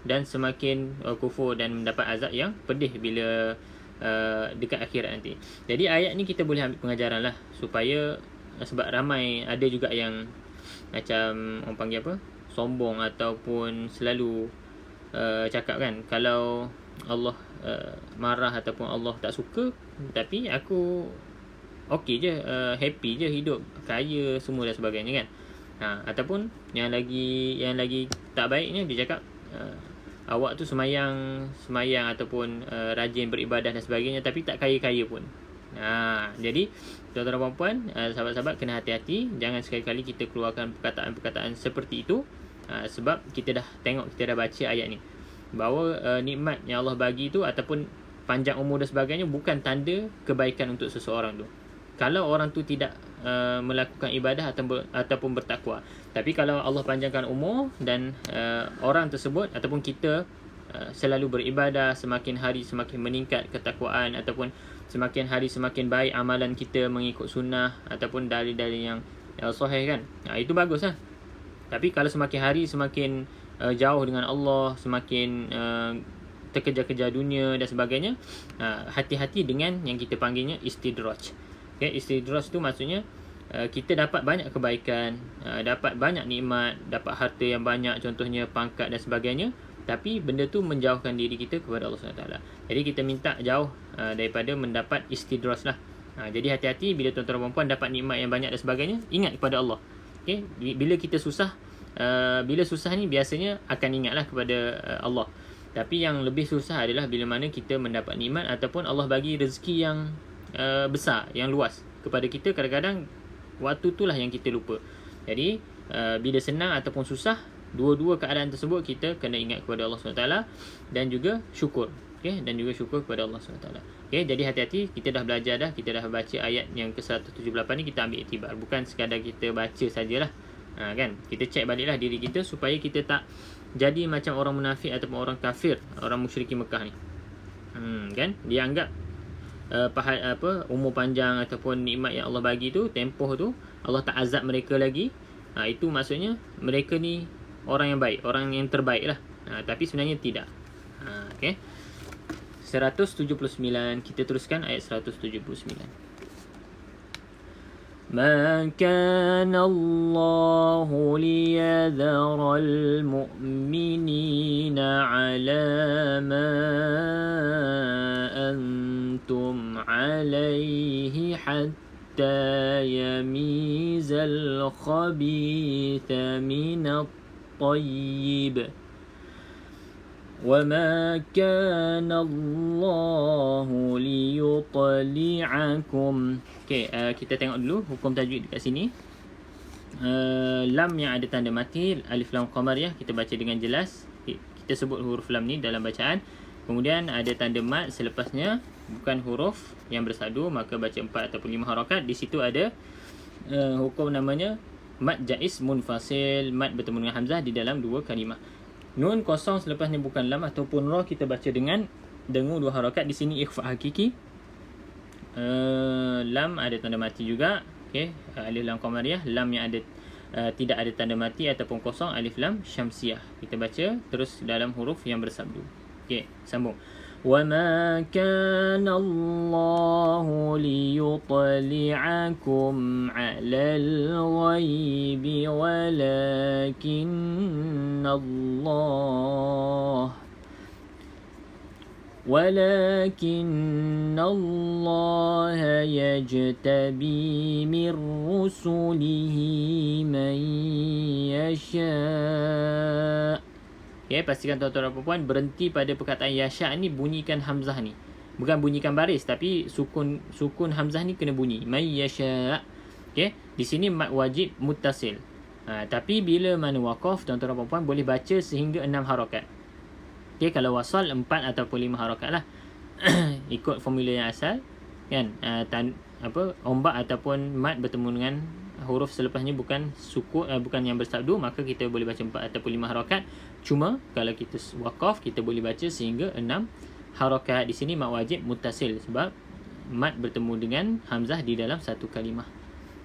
dan semakin kufur dan mendapat azab yang pedih bila dekat akhirat nanti. Jadi ayat ni kita boleh ambil pengajaran lah, supaya sebab ramai ada juga yang macam orang panggil apa, sombong ataupun selalu cakap kan, kalau Allah marah ataupun Allah tak suka, tapi aku okey je, happy je hidup, kaya semua dan sebagainya kan. Ataupun yang lagi tak baiknya dia cakap awak tu semayang ataupun rajin beribadah dan sebagainya tapi tak kaya-kaya pun. Jadi tuan-tuan dan puan-puan, sahabat-sahabat kena hati-hati, jangan sekali-kali kita keluarkan perkataan-perkataan seperti itu, sebab kita dah baca ayat ni bahawa nikmat yang Allah bagi tu ataupun panjang umur dan sebagainya bukan tanda kebaikan untuk seseorang tu kalau orang tu tidak melakukan ibadah ataupun bertakwa. Tapi kalau Allah panjangkan umur dan orang tersebut ataupun kita selalu beribadah, semakin hari semakin meningkat ketakwaan ataupun semakin hari semakin baik amalan kita mengikut sunnah ataupun dalil-dalil yang sahih kan, itu bagus lah. Tapi kalau semakin hari semakin jauh dengan Allah, semakin terkejar-kejar dunia dan sebagainya, hati-hati dengan yang kita panggilnya istidraj. Okay, istidraj tu maksudnya kita dapat banyak kebaikan, dapat banyak nikmat, dapat harta yang banyak, contohnya pangkat dan sebagainya, tapi benda tu menjauhkan diri kita kepada Allah SWT. Jadi kita minta jauh daripada mendapat istidraj lah. Jadi hati-hati bila tuan-tuan dan puan-puan dapat nikmat yang banyak dan sebagainya, ingat kepada Allah. Okay? Bila kita susah, bila susah ni biasanya akan ingatlah kepada Allah. Tapi yang lebih susah adalah bila mana kita mendapat nikmat ataupun Allah bagi rezeki yang besar, yang luas kepada kita. Kadang-kadang waktu itulah yang kita lupa. Jadi bila senang ataupun susah, dua-dua keadaan tersebut kita kena ingat kepada Allah SWT dan juga syukur. Okay? Dan juga syukur kepada Allah SWT. Okay? Jadi hati-hati, kita dah belajar dah, kita dah baca ayat yang ke-178 ni, kita ambil iktibar. Bukan sekadar kita baca sajalah. Kan? Kita cek baliklah diri kita supaya kita tak jadi macam orang munafik ataupun orang kafir, orang musyrikin Mekah ni. Kan? Dia anggap umur panjang ataupun nikmat yang Allah bagi tu, tempoh tu, Allah tak azab mereka lagi. Itu maksudnya mereka ni orang yang baik, orang yang terbaik lah. Tapi sebenarnya tidak. Okay. 179, kita teruskan ayat 179. ما كان الله ليذر المؤمنين على ما أنتم عليه حتى يميز الخبيث من الطيب وما كان الله ليطلعكم. Okay, kita tengok dulu hukum tajwid dekat sini. Lam yang ada tanda mati, alif lam qamariyah, kita baca dengan jelas. Kita sebut huruf lam ni dalam bacaan. Kemudian ada tanda mat selepasnya, bukan huruf yang bersadu, maka baca 4 ataupun 5 harakat. Di situ ada hukum namanya mat jaiz munfasil, mat bertemu dengan hamzah di dalam dua kalimah. Nun kosong selepasnya bukan lam ataupun ra, kita baca dengan dengung 2 harakat. Di sini ikhfa hakiki. Lam ada tanda mati juga. Okay, alif lam qamariyah, lam yang ada tidak ada tanda mati ataupun kosong, alif lam syamsiyah. Kita baca terus dalam huruf yang bersabdu. Okay, sambung. وَمَا كَانَ اللَّهُ لِيُطْلِعَكُمْ عَلَى الْغَيْبِ ولكن الله يجتبي من رسله من يشاء. Okay, pastikan tuan-tuan dan puan berhenti pada perkataan yasha ni, bunyikan hamzah ni. Bukan bunyikan baris, tapi sukun hamzah ni kena bunyi. May yasha. Okay, di sini mat wajib muttasil. Tapi bila mana waqaf, tuan-tuan dan puan boleh baca sehingga 6 harakat. Okay, kalau wasal 4 ataupun 5 harakat lah. Ikut formula yang asal. Kan? Ombak ataupun mat bertemu dengan huruf selepasnya bukan bukan yang bersabdu, maka kita boleh baca 4 ataupun 5 harakat. Cuma kalau kita waqaf, kita boleh baca sehingga 6 harakat. Di sini mat wajib muttasil sebab mat bertemu dengan hamzah di dalam satu kalimah.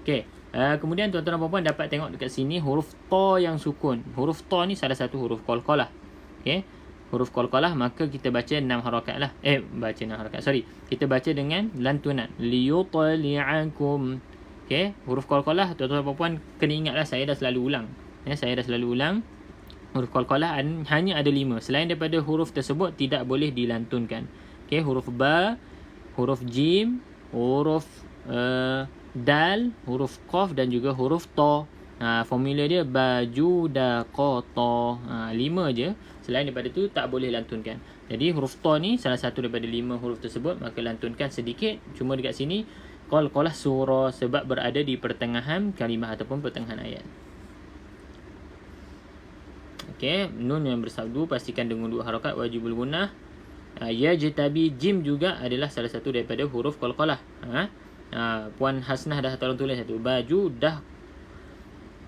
Okey. Kemudian tuan-tuan dan puan-puan dapat tengok dekat sini huruf ta yang sukun. Huruf ta ni salah satu huruf qalqalah. Okey. Huruf qalqalah, maka kita baca 6 harakat lah. Baca 6 harakat. Kita baca dengan lantunan. Liyutli'akum. Okey, huruf qalqalah tuan-tuan dan puan-puan kena ingatlah, saya dah selalu ulang. Saya dah selalu ulang. Huruf qalqalah hanya ada 5. Selain daripada huruf tersebut tidak boleh dilantunkan. Okey, huruf ba, huruf jim, huruf dal, huruf qaf dan juga huruf ta. Formula dia baju da qata. 5 je. Selain daripada tu tak boleh lantunkan. Jadi huruf ta ni salah satu daripada 5 huruf tersebut, maka lantunkan sedikit. Cuma dekat sini qalqalah surah sebab berada di pertengahan kalimah ataupun pertengahan ayat. Okey, nun yang bersabdu pastikan dengan 2 harakat wajibul gunnah. Yajtabi, jim juga adalah salah satu daripada huruf qalqalah. Puan Hasnah dah tolong tulis satu. Baju dah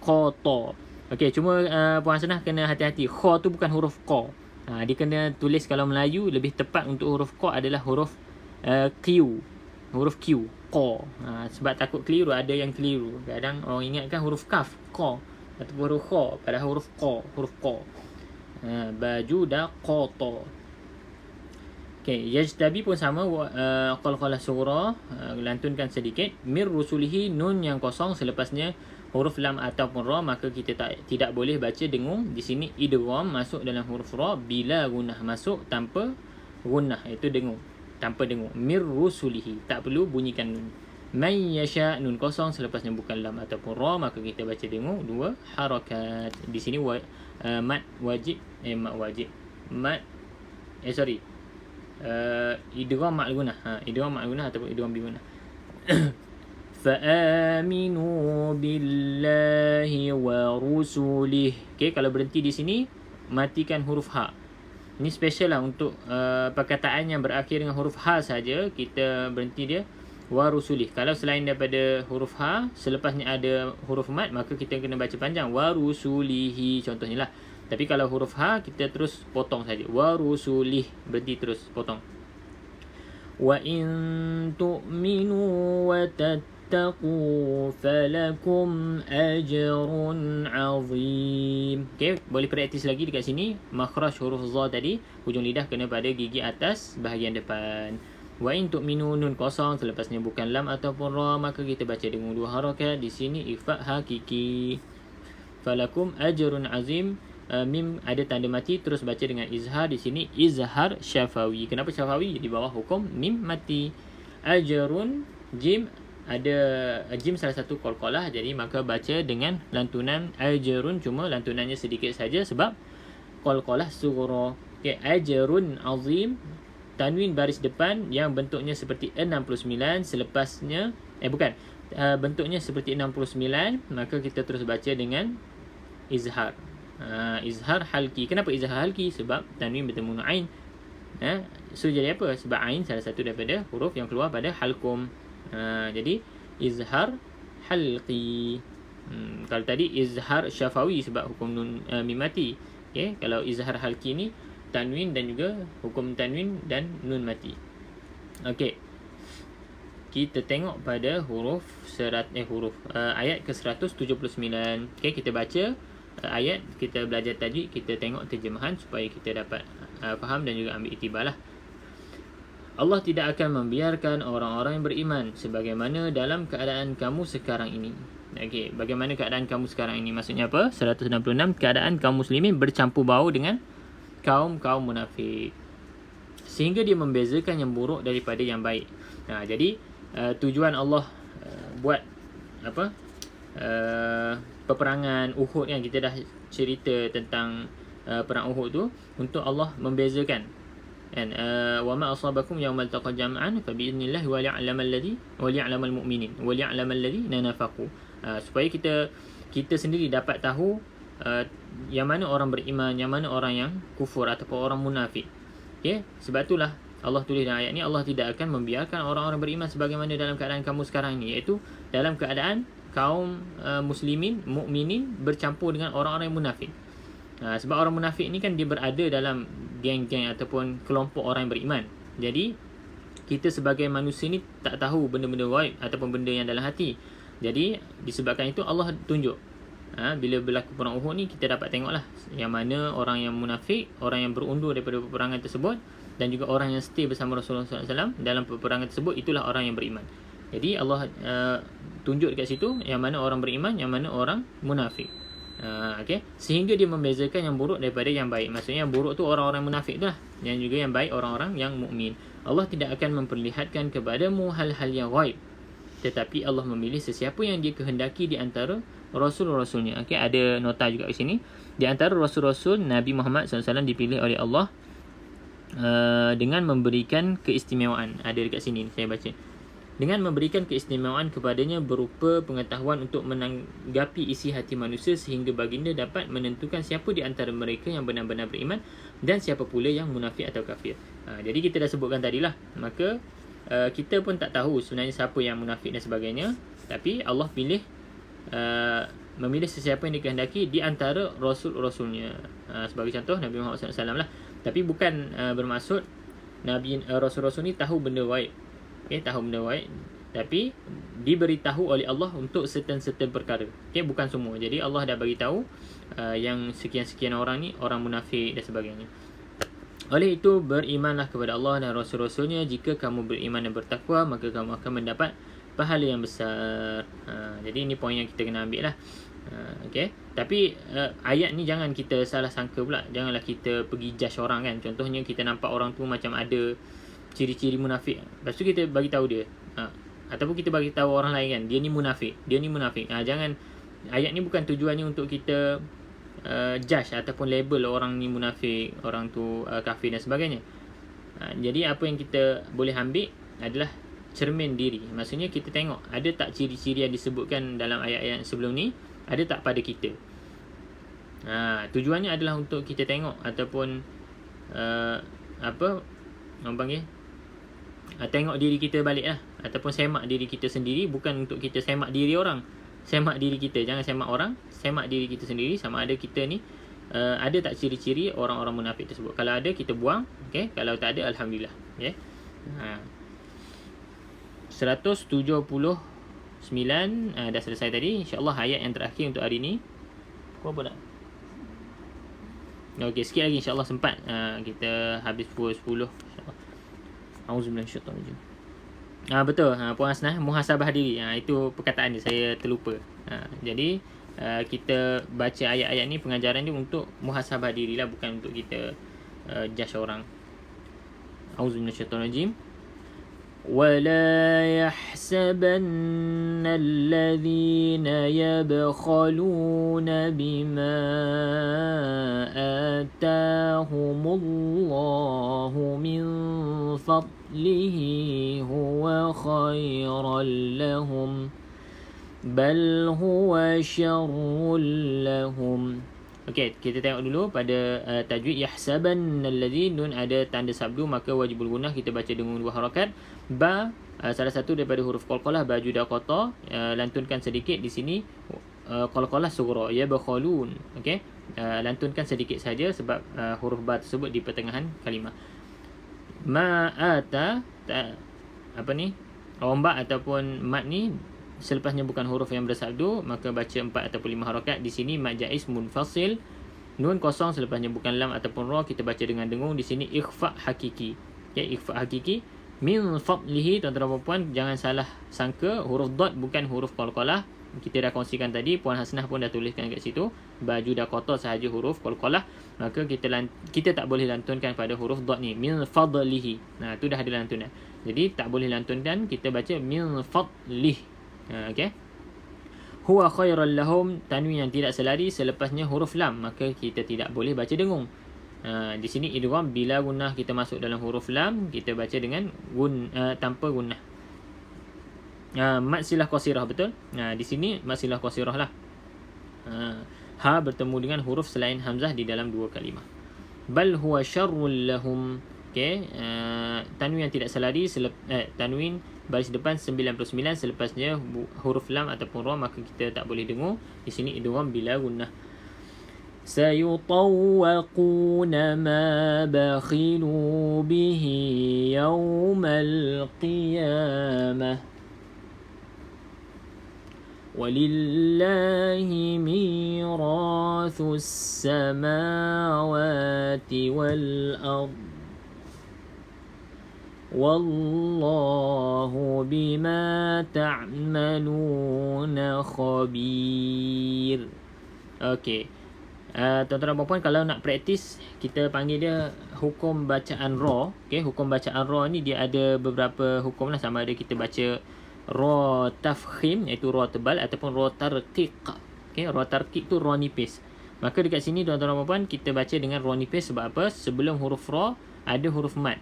qata. Okey, cuma Puan Hasnah kena hati-hati. Kha tu bukan huruf qa. Dia kena tulis, kalau Melayu lebih tepat untuk huruf qa adalah huruf Q. Huruf Q. Qa. Sebab takut keliru, ada yang keliru. Kadang orang ingatkan huruf kaf, qa. ataupun huruf kha pada huruf qa. Baju dah qata. Okey, yajtabi pun sama, qalqalah surah, lantunkan sedikit. Mir rusulihi, nun yang kosong selepasnya huruf lam ataupun ra, maka kita tidak boleh baca dengung. Di sini idgham masuk dalam huruf ra bila gunnah, masuk tanpa gunnah, itu dengung, tanpa dengung. Mir rusulihi, tak perlu bunyikan nun. Man yasha, nun kosong selepasnya bukan lam ataupun ra, maka kita baca dengung 2 harakat. Di sini mat wajib, idgham ma'al gunnah. Idgham ma'al gunnah ataupun idgham bi gunnah. Fa'aminu billahi wa rusulih. Okey, kalau berhenti di sini matikan huruf ha. Ini special lah untuk perkataan yang berakhir dengan huruf ha saja, kita berhenti dia wa rusulih. Kalau selain daripada huruf ha, selepasnya ada huruf mat, maka kita kena baca panjang wa rusulihi contohnya lah. Tapi kalau huruf ha, kita terus potong saja. Wa rusulih, berhenti terus potong. Wa in tu'minu wa tattaqu falakum ajrun azim. Okey, boleh praktis lagi dekat sini. Makhraj huruf za tadi, hujung lidah kena pada gigi atas bahagian depan. Wa in tu'minu, nun kosong selepasnya bukan lam ataupun ra, maka kita baca dengan 2 harakat. Di sini ikhfa hakiki. Falakum ajrun azim. Mim ada tanda mati, terus baca dengan izhar. Di sini izhar syafawi. Kenapa syafawi? Di bawah hukum mim mati. Ajrun, jim ada jim salah satu qalqalah, jadi maka baca dengan lantunan ajrun, cuma lantunannya sedikit saja sebab qalqalah sughra. Okey, ajrun azim, tanwin baris depan yang bentuknya seperti 69, selepasnya bentuknya seperti 69, maka kita terus baca dengan izhar. Izhar halki. Kenapa izhar halki? Sebab tanwin bertemu dengan ain. So jadi apa? Sebab ain salah satu daripada huruf yang keluar pada halkum. Jadi izhar halqi. Kalau tadi izhar syafawi sebab hukum nun mim mati. Okay? Kalau izhar halqi ni tanwin dan juga hukum tanwin dan nun mati. Okey. Kita tengok pada ayat ke-179. Okey, kita baca ayat, kita belajar tajwid, kita tengok terjemahan supaya kita dapat faham dan juga ambil iktibar lah. Allah tidak akan membiarkan orang-orang yang beriman sebagaimana dalam keadaan kamu sekarang ini. Okey, bagaimana keadaan kamu sekarang ini? Maksudnya apa? 166, keadaan kaum muslimin bercampur bau dengan kaum munafik sehingga dia membezakan yang buruk daripada yang baik. Jadi tujuan Allah buat apa? Peperangan Uhud kan, kita dah cerita tentang perang Uhud tu untuk Allah membezakan kan, wa ma asabakum yawmal taqal jam'an fa bi idznillah wa liya'lamal mu'minin wa liya'lamal ladzina nafaqu, supaya kita sendiri dapat tahu yang mana orang beriman, yang mana orang yang kufur ataupun orang munafik. Okey, sebab itulah Allah tulis dalam ayat ni, Allah tidak akan membiarkan orang-orang beriman sebagaimana dalam keadaan kamu sekarang ni, iaitu dalam keadaan kaum muslimin, mukminin bercampur dengan orang-orang yang munafik. Sebab orang munafik ni kan dia berada dalam geng-geng ataupun kelompok orang yang beriman. Jadi kita sebagai manusia ni tak tahu benda-benda ghaib ataupun benda yang dalam hati. Jadi disebabkan itu Allah tunjuk. Bila berlaku perang Uhud ni, kita dapat tengoklah yang mana orang yang munafik, orang yang berundur daripada peperangan tersebut, dan juga orang yang stay bersama Rasulullah SAW dalam peperangan tersebut, itulah orang yang beriman. Jadi Allah tunjuk dekat situ yang mana orang beriman, yang mana orang munafik. Okay? Sehingga dia membezakan yang buruk daripada yang baik. Maksudnya yang buruk tu orang-orang munafik tu lah, yang juga yang baik orang-orang yang mukmin. Allah tidak akan memperlihatkan kepadamu hal-hal yang ghaib, tetapi Allah memilih sesiapa yang dia kehendaki di antara Rasul-Rasulnya. Okay? Ada nota juga di sini. Di antara Rasul-Rasul, Nabi Muhammad SAW dipilih oleh Allah dengan memberikan keistimewaan. Ada dekat sini, saya baca. Dengan memberikan keistimewaan kepadanya berupa pengetahuan untuk menanggapi isi hati manusia, sehingga baginda dapat menentukan siapa di antara mereka yang benar-benar beriman dan siapa pula yang munafik atau kafir. Jadi kita dah sebutkan tadilah. Maka kita pun tak tahu sebenarnya siapa yang munafik dan sebagainya, tapi Allah pilih memilih sesiapa yang dikehendaki di antara Rasul-Rasulnya. Sebagai contoh Nabi Muhammad SAW lah. Tapi bukan bermaksud Nabi Rasul-Rasul ni tahu benda gaib. Okay, tahu benda gaib. tapi diberitahu oleh Allah untuk certain perkara. Okey, bukan semua. Jadi Allah dah bagi tahu yang sekian-sekian orang ni orang munafik dan sebagainya. Oleh itu, berimanlah kepada Allah dan Rasul-Rasulnya. Jika kamu beriman dan bertakwa, maka kamu akan mendapat pahala yang besar. Jadi ini poin yang kita kena ambil lah. Okay. Tapi ayat ni jangan kita salah sangka pula. Janganlah kita pergi judge orang kan. Contohnya kita nampak orang tu macam ada ciri-ciri munafik, lepas tu kita bagi tahu dia, ataupun kita bagi tahu orang lain kan, dia ni munafik. Jangan. Ayat ni bukan tujuannya untuk kita judge ataupun label orang ni munafik, orang tu kafir dan sebagainya. Jadi apa yang kita boleh ambil adalah cermin diri. Maksudnya kita tengok ada tak ciri-ciri yang disebutkan dalam ayat-ayat sebelum ni, ada tak pada kita. Tujuannya adalah untuk kita tengok ataupun apa orang panggil, tengok diri kita balik lah, ataupun semak diri kita sendiri. Bukan untuk kita semak diri orang, semak diri kita. Jangan semak orang, semak diri kita sendiri. Sama ada kita ni ada tak ciri-ciri orang-orang munafik tersebut. Kalau ada, kita buang. Okay? Kalau tak ada, Alhamdulillah. Okay? 179 dah selesai tadi. InsyaAllah ayat yang terakhir untuk hari ni. Apa nak? Okey, sikit lagi insyaAllah sempat. Kita habis pukul 10 insyaAllah. Auzubillahi minasyaitanir rajim. Betul, Puan Hasnah, muhasabah diri. Itu perkataan dia, saya terlupa. Jadi kita baca ayat-ayat ni, pengajaran ni untuk muhasabah diri lah, bukan untuk kita judge orang. Auzubillahi minasyaitanir rajim. ولا يحسبن الذين يبخلون بما آتاهم الله من فضله هو خيرا لهم بل هو شر لهم. Okey, kita tengok dulu pada tajwid. Yahsaban alladhi, nun ada tanda sabdu, maka wajibul gunnah, kita baca dengan 2 harakat. Ba salah satu daripada huruf qalqalah, baju dah qata, lantunkan sedikit di sini. Qalqalah sughra, ya bakhalun. Okey, lantunkan sedikit saja sebab huruf ba tersebut di pertengahan kalimah. Ma'ata apa ni, ombak ataupun mat ni selepasnya bukan huruf yang bersabdu, maka baca 4 ataupun 5 harakat. Di sini mad jaiz munfasil, nun kosong, selepasnya bukan lam ataupun ra, kita baca dengan dengung. Di sini ikhfa hakiki. Okey, ikhfa hakiki. Min fadlihi, tuan-tuan dan puan, jangan salah sangka huruf dad bukan huruf qalqalah. Kita dah kongsikan tadi, Puan Hasnah pun dah tuliskan kat situ, baju dah qata sahaja huruf qalqalah, maka kita tak boleh lantunkan pada huruf dad ni, min fadlihi. Tu dah ada lantunan. Jadi tak boleh lantunkan, kita baca min fadlih. Okey. Huwa khairal lahum, tanwin yang tidak selari selepasnya huruf lam, maka kita tidak boleh baca dengung. Di sini idgham bila gunnah, kita masuk dalam huruf lam, kita baca dengan tanpa gunnah. Mad silah qasirah, betul. Di sini mad silah qasirah lah. Ha bertemu dengan huruf selain hamzah di dalam 2 kalimah. Bal huwa syarrul lahum. Okey, tanwin yang tidak selari, tanwin baris depan 99, selepasnya huruf lam ataupun ra, maka kita tak boleh dengung. Di sini idgham bila gunnah. Sayutawwaquna ma bakhilu bihi yawmal qiyamah walillahi mirathus samawati wal ardh wallahu bima ta'maluna khabir. Okey. Tuan-tuan dan puan, kalau nak praktis, kita panggil dia hukum bacaan ra. Okey, hukum bacaan ra ni dia ada beberapa hukum lah. Sama ada kita baca ra tafkhim, iaitu ra tebal, ataupun ra tarqiq. Okey, ra tarqiq tu ra nipis. Maka dekat sini tuan-tuan dan puan, kita baca dengan ra nipis. Sebab apa? Sebelum huruf ra ada huruf mad,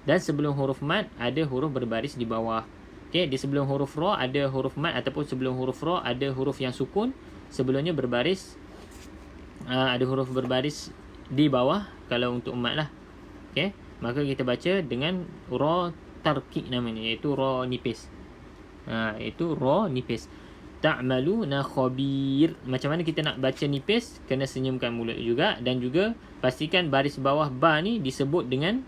dan sebelum huruf mad ada huruf berbaris di bawah. Okey, di sebelum huruf ra ada huruf mad, ataupun sebelum huruf ra ada huruf yang sukun, sebelumnya berbaris, ada huruf berbaris di bawah kalau untuk mad lah. Okey, maka kita baca dengan ra tarqiq namanya, iaitu ra nipis. Itu ra nipis. Ta'maluna khabir. Macam mana kita nak baca nipis? Kena senyumkan mulut juga, dan juga pastikan baris bawah ba ni disebut dengan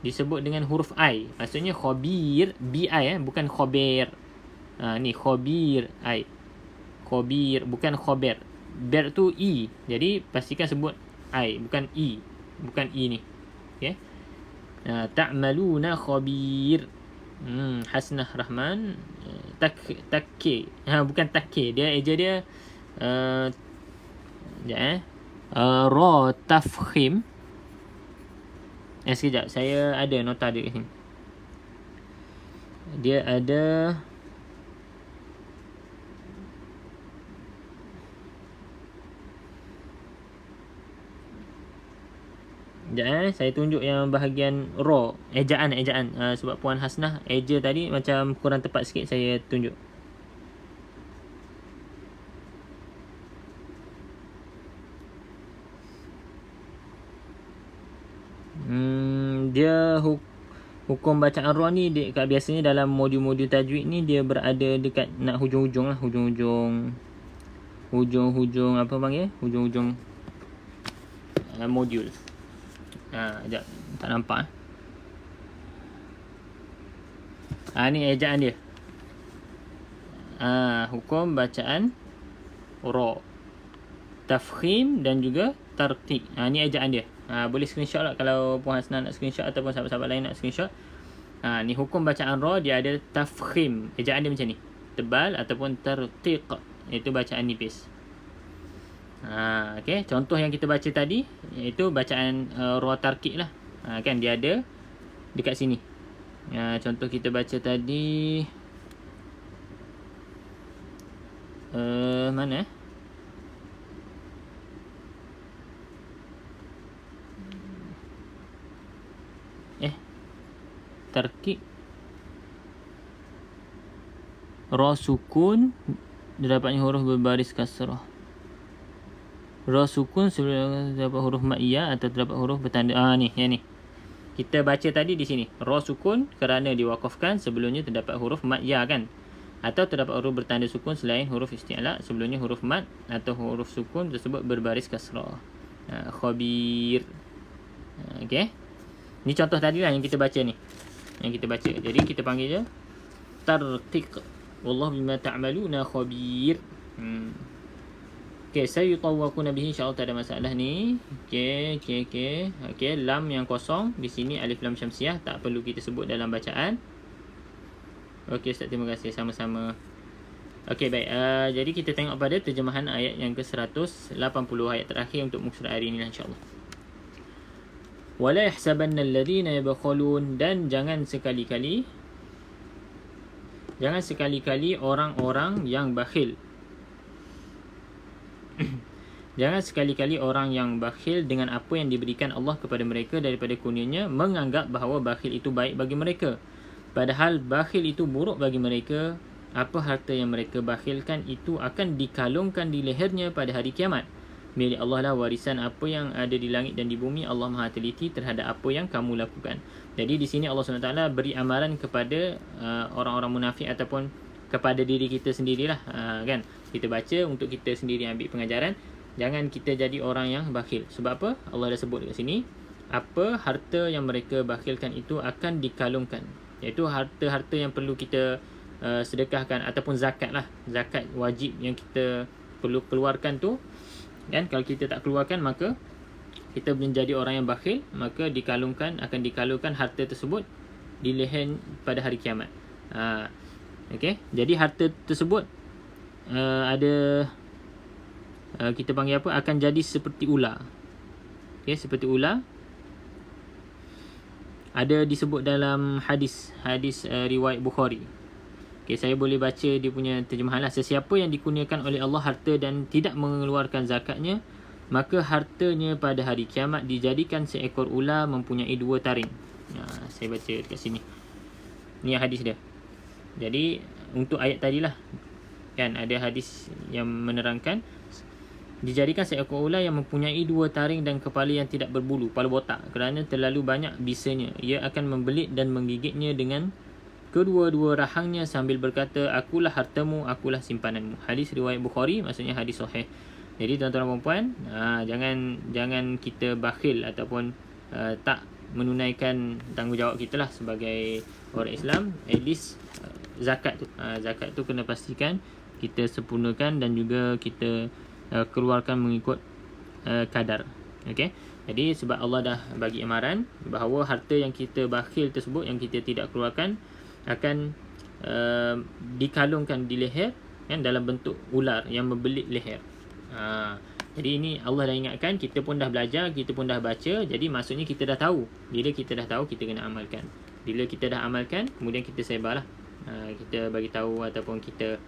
disebut dengan huruf I. Maksudnya khabir, BI bukan khaber. Ni khabir I. Khabir bukan khaber. Ber tu I. Jadi pastikan sebut I bukan I. Bukan I ni. Okey. Ta'maluna khabir. Hasnah Rahman takke. Bukan takke. Dia eja dia ra tafkhim. Sekejap, saya ada nota dia kat sini. Dia ada sekejap, saya tunjuk yang bahagian ra, ejaan. Sebab Puan Hasnah eja tadi macam kurang tepat sikit, saya tunjuk. Dia hukum bacaan ra ni biasanya dalam modul-modul tajwid ni dia berada dekat nak hujung-hujung lah, hujung-hujung apa panggil? Hujung-hujung modul. Sekejap, tak nampak. Ni ejaan dia. Hukum bacaan ra, tafkhim dan juga tarqiq. Ni ejaan dia. Boleh screenshot lah kalau Puan Hasnah nak screenshot ataupun sahabat-sahabat lain nak screenshot. Ni hukum bacaan ra, dia ada tafkhim. Ejaan dia macam ni, tebal, ataupun tarqiq, iaitu bacaan nipis. Okay. Contoh yang kita baca tadi iaitu bacaan ra tarqiq lah. Kan dia ada dekat sini. Contoh kita baca tadi mana tarqiq ra sukun didapatnya huruf berbaris kasrah. Ra sukun sebelum terdapat huruf ma'iyyah atau terdapat huruf bertanda. Yang ni kita baca tadi di sini. Ra sukun kerana diwakafkan sebelumnya terdapat huruf ma'iyyah kan, atau terdapat huruf bertanda sukun selain huruf isti'la sebelumnya huruf mad atau huruf sukun tersebut berbaris kasrah. Khabir. Okey. Ni contoh tadi lah yang kita baca ni. Jadi kita panggil je tarqiq. Wallahu bima ta'maluna khabir. Okey, saya yutawwaquna bihi, insya-Allah tak ada masalah ni. Okey, lam yang kosong di sini alif lam syamsiah tak perlu kita sebut dalam bacaan. Okey Ustaz, terima kasih, sama-sama. Okey, baik. Jadi kita tengok pada terjemahan ayat yang ke-180, ayat terakhir untuk muka surat hari ini insya-Allah. Wala yahsabanna alladhina yabkhulun, dan jangan sekali-kali orang-orang yang bakhil. Jangan sekali-kali orang yang bakhil dengan apa yang diberikan Allah kepada mereka daripada kurnianya menganggap bahawa bakhil itu baik bagi mereka, padahal bakhil itu buruk bagi mereka. Apa harta yang mereka bakhilkan itu akan dikalungkan di lehernya pada hari kiamat. Milik Allah lah warisan apa yang ada di langit dan di bumi. Allah Maha teliti terhadap apa yang kamu lakukan. Jadi di sini Allah SWT beri amaran kepada orang-orang munafik ataupun kepada diri kita sendirilah. Kan? Kita baca untuk kita sendiri ambil pengajaran. Jangan kita jadi orang yang bakhil. Sebab apa? Allah dah sebut dekat sini. Apa harta yang mereka bakhilkan itu akan dikalungkan. Iaitu harta-harta yang perlu kita sedekahkan ataupun zakat lah. Zakat wajib yang kita perlu keluarkan tu. Kan, kalau kita tak keluarkan maka kita menjadi orang yang bakhil, maka akan dikalungkan harta tersebut di leher pada hari kiamat. Okey, jadi harta tersebut ada kita panggil apa, akan jadi seperti ular. Okey, seperti ular. Ada disebut dalam hadis riwayat Bukhari. Okay, saya boleh baca dia punya terjemahan lah. Sesiapa yang dikurniakan oleh Allah harta dan tidak mengeluarkan zakatnya, maka hartanya pada hari kiamat dijadikan seekor ular mempunyai 2 taring. Saya baca dekat sini. Ni hadis dia. Jadi untuk ayat tadilah, kan ada hadis yang menerangkan dijadikan seekor ular yang mempunyai 2 taring dan kepala yang tidak berbulu, kepala botak, kerana terlalu banyak bisanya. Ia akan membelit dan menggigitnya dengan kedua-dua rahangnya sambil berkata, akulah hartamu, akulah simpananmu. Hadis riwayat Bukhari, maksudnya hadis sahih. Jadi tuan-tuan dan puan-puan, jangan kita bakhil ataupun tak menunaikan tanggungjawab kita lah sebagai orang Islam. At least zakat tu kena pastikan kita sempurnakan dan juga kita keluarkan mengikut kadar. Okey. Jadi sebab Allah dah bagi amaran bahawa harta yang kita bakhil tersebut, yang kita tidak keluarkan, akan dikalungkan di leher kan, dalam bentuk ular yang membelit leher. Jadi ini Allah dah ingatkan, kita pun dah belajar, kita pun dah baca. Jadi maksudnya kita dah tahu. Bila kita dah tahu, kita kena amalkan. Bila kita dah amalkan, kemudian kita sebarlah. Kita bagi tahu ataupun kita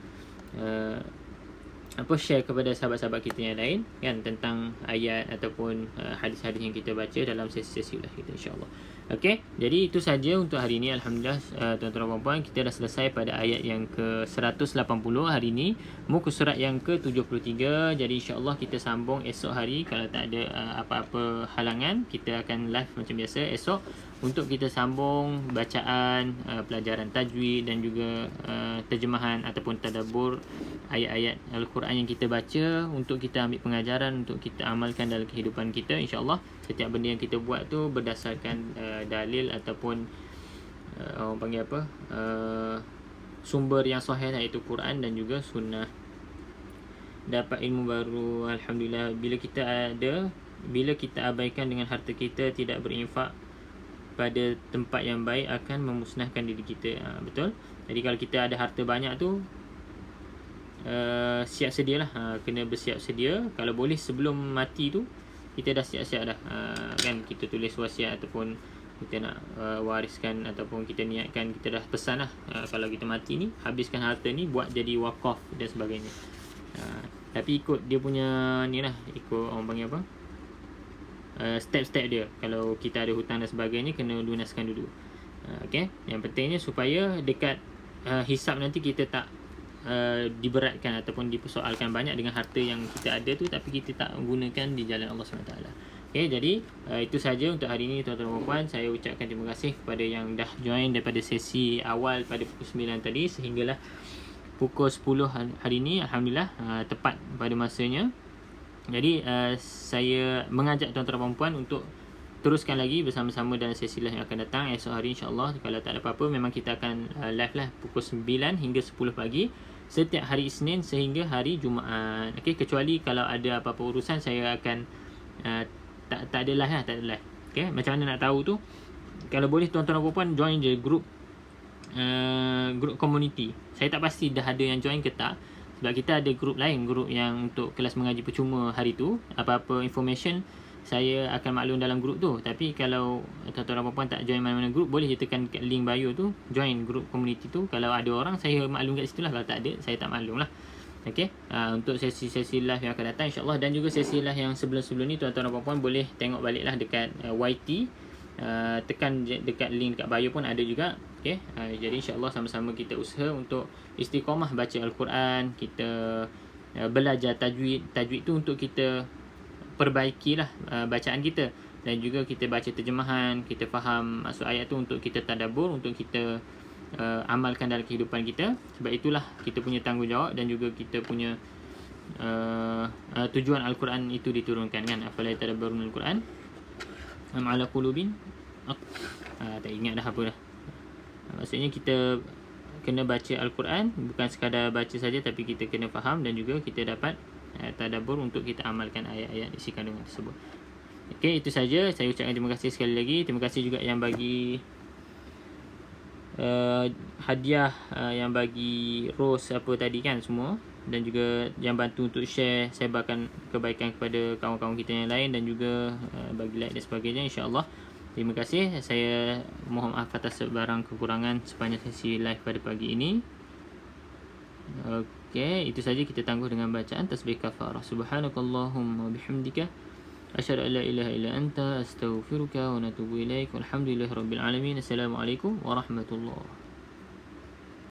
share kepada sahabat-sahabat kita yang lain kan, tentang ayat ataupun hadis-hadis yang kita baca dalam sesi-sesi ulas kita, insya-Allah. Okey, jadi itu saja untuk hari ini. Alhamdulillah tuan-tuan dan puan, kita dah selesai pada ayat yang ke-180 hari ini, muka surat yang ke-73. Jadi insya-Allah kita sambung esok hari kalau tak ada apa-apa halangan. Kita akan live macam biasa esok untuk kita sambung bacaan, pelajaran tajwid dan juga terjemahan ataupun tadabbur ayat-ayat Al-Quran yang kita baca, untuk kita ambil pengajaran, untuk kita amalkan dalam kehidupan kita. InsyaAllah setiap benda yang kita buat tu berdasarkan dalil ataupun orang panggil apa, sumber yang sahih, iaitu Quran dan juga sunnah. Dapat ilmu baru, Alhamdulillah. Bila kita abaikan dengan harta kita, tidak berinfak pada tempat yang baik, akan memusnahkan diri kita. Betul. Jadi kalau kita ada harta banyak tu, siap sedialah, kena bersiap sedia. Kalau boleh sebelum mati tu kita dah siap-siap dah, kan, kita tulis wasiat ataupun kita nak wariskan ataupun kita niatkan, kita dah pesan lah, kalau kita mati ni, habiskan harta ni buat jadi wakaf dan sebagainya. Tapi ikut dia punya ni lah, ikut orang panggil apa, step-step dia. Kalau kita ada hutang dan sebagainya, kena lunaskan dulu. Okay. Yang pentingnya supaya dekat hisap nanti kita tak diberatkan ataupun dipersoalkan banyak dengan harta yang kita ada tu, tapi kita tak gunakan di jalan Allah SWT. Okay, jadi itu saja untuk hari ini tuan-tuan dan puan. Saya ucapkan terima kasih kepada yang dah join daripada sesi awal pada pukul 9 tadi sehinggalah pukul 10 hari ini. Alhamdulillah, tepat pada masanya. Jadi saya mengajak tuan-tuan dan puan untuk teruskan lagi bersama-sama dalam sesi live yang akan datang esok hari, insya-Allah. Kalau tak ada apa-apa, memang kita akan live lah pukul 9 hingga 10 pagi setiap hari Isnin sehingga hari Jumaat. Okey, kecuali kalau ada apa-apa urusan, saya akan tak ada live lah, tak ada live. Okey, macam mana nak tahu tu? Kalau boleh tuan-tuan dan puan join je grup community. Saya tak pasti dah ada yang join ke tak, sebab kita ada grup lain, grup yang untuk kelas mengaji percuma hari tu. Apa-apa information saya akan maklum dalam grup tu. Tapi kalau tuan-tuan dan puan tak join mana-mana grup, boleh je tekan kat link bio tu, join grup community tu. Kalau ada orang, saya maklum kat situ lah. Kalau tak ada, saya tak maklum lah. Okay, untuk sesi-sesi live yang akan datang, insyaAllah. Dan juga sesi live yang sebelum-sebelum ni, tuan-tuan dan puan boleh tengok balik lah dekat YT. Tekan dekat link dekat bio pun ada juga. Okay, jadi insyaAllah sama-sama kita usaha untuk istiqamah baca Al-Quran. Kita belajar tajwid. Tajwid tu untuk kita perbaikilah bacaan kita, dan juga kita baca terjemahan, kita faham maksud ayat tu untuk kita tadabbur, untuk kita amalkan dalam kehidupan kita. Sebab itulah kita punya tanggungjawab dan juga kita punya tujuan Al-Quran itu diturunkan, kan. Afala yatadabbarun Al-Quran am ala qulubin tak ingat dah apa dah. Maksudnya kita kena baca Al-Quran, bukan sekadar baca saja, tapi kita kena faham dan juga kita dapat tadabbur untuk kita amalkan ayat-ayat isi kandungan tersebut. Okey, itu saja. Saya ucapkan terima kasih sekali lagi. Terima kasih juga yang bagi hadiah, yang bagi rose apa tadi, kan, semua, dan juga yang bantu untuk share, sebarkan kebaikan kepada kawan-kawan kita yang lain, dan juga bagi like dan sebagainya, insya-Allah. Terima kasih. Saya mohon maaf atas sebarang kekurangan sepanjang sesi live pada pagi ini. Okey, itu saja. Kita tangguh dengan bacaan tasbih kafarah. Subhanakallahumma bihamdika asyhadu an la ilaha illa anta astaghfiruka wa atubu ilaik. Walhamdulillahirabbil alamin. Assalamualaikum warahmatullahi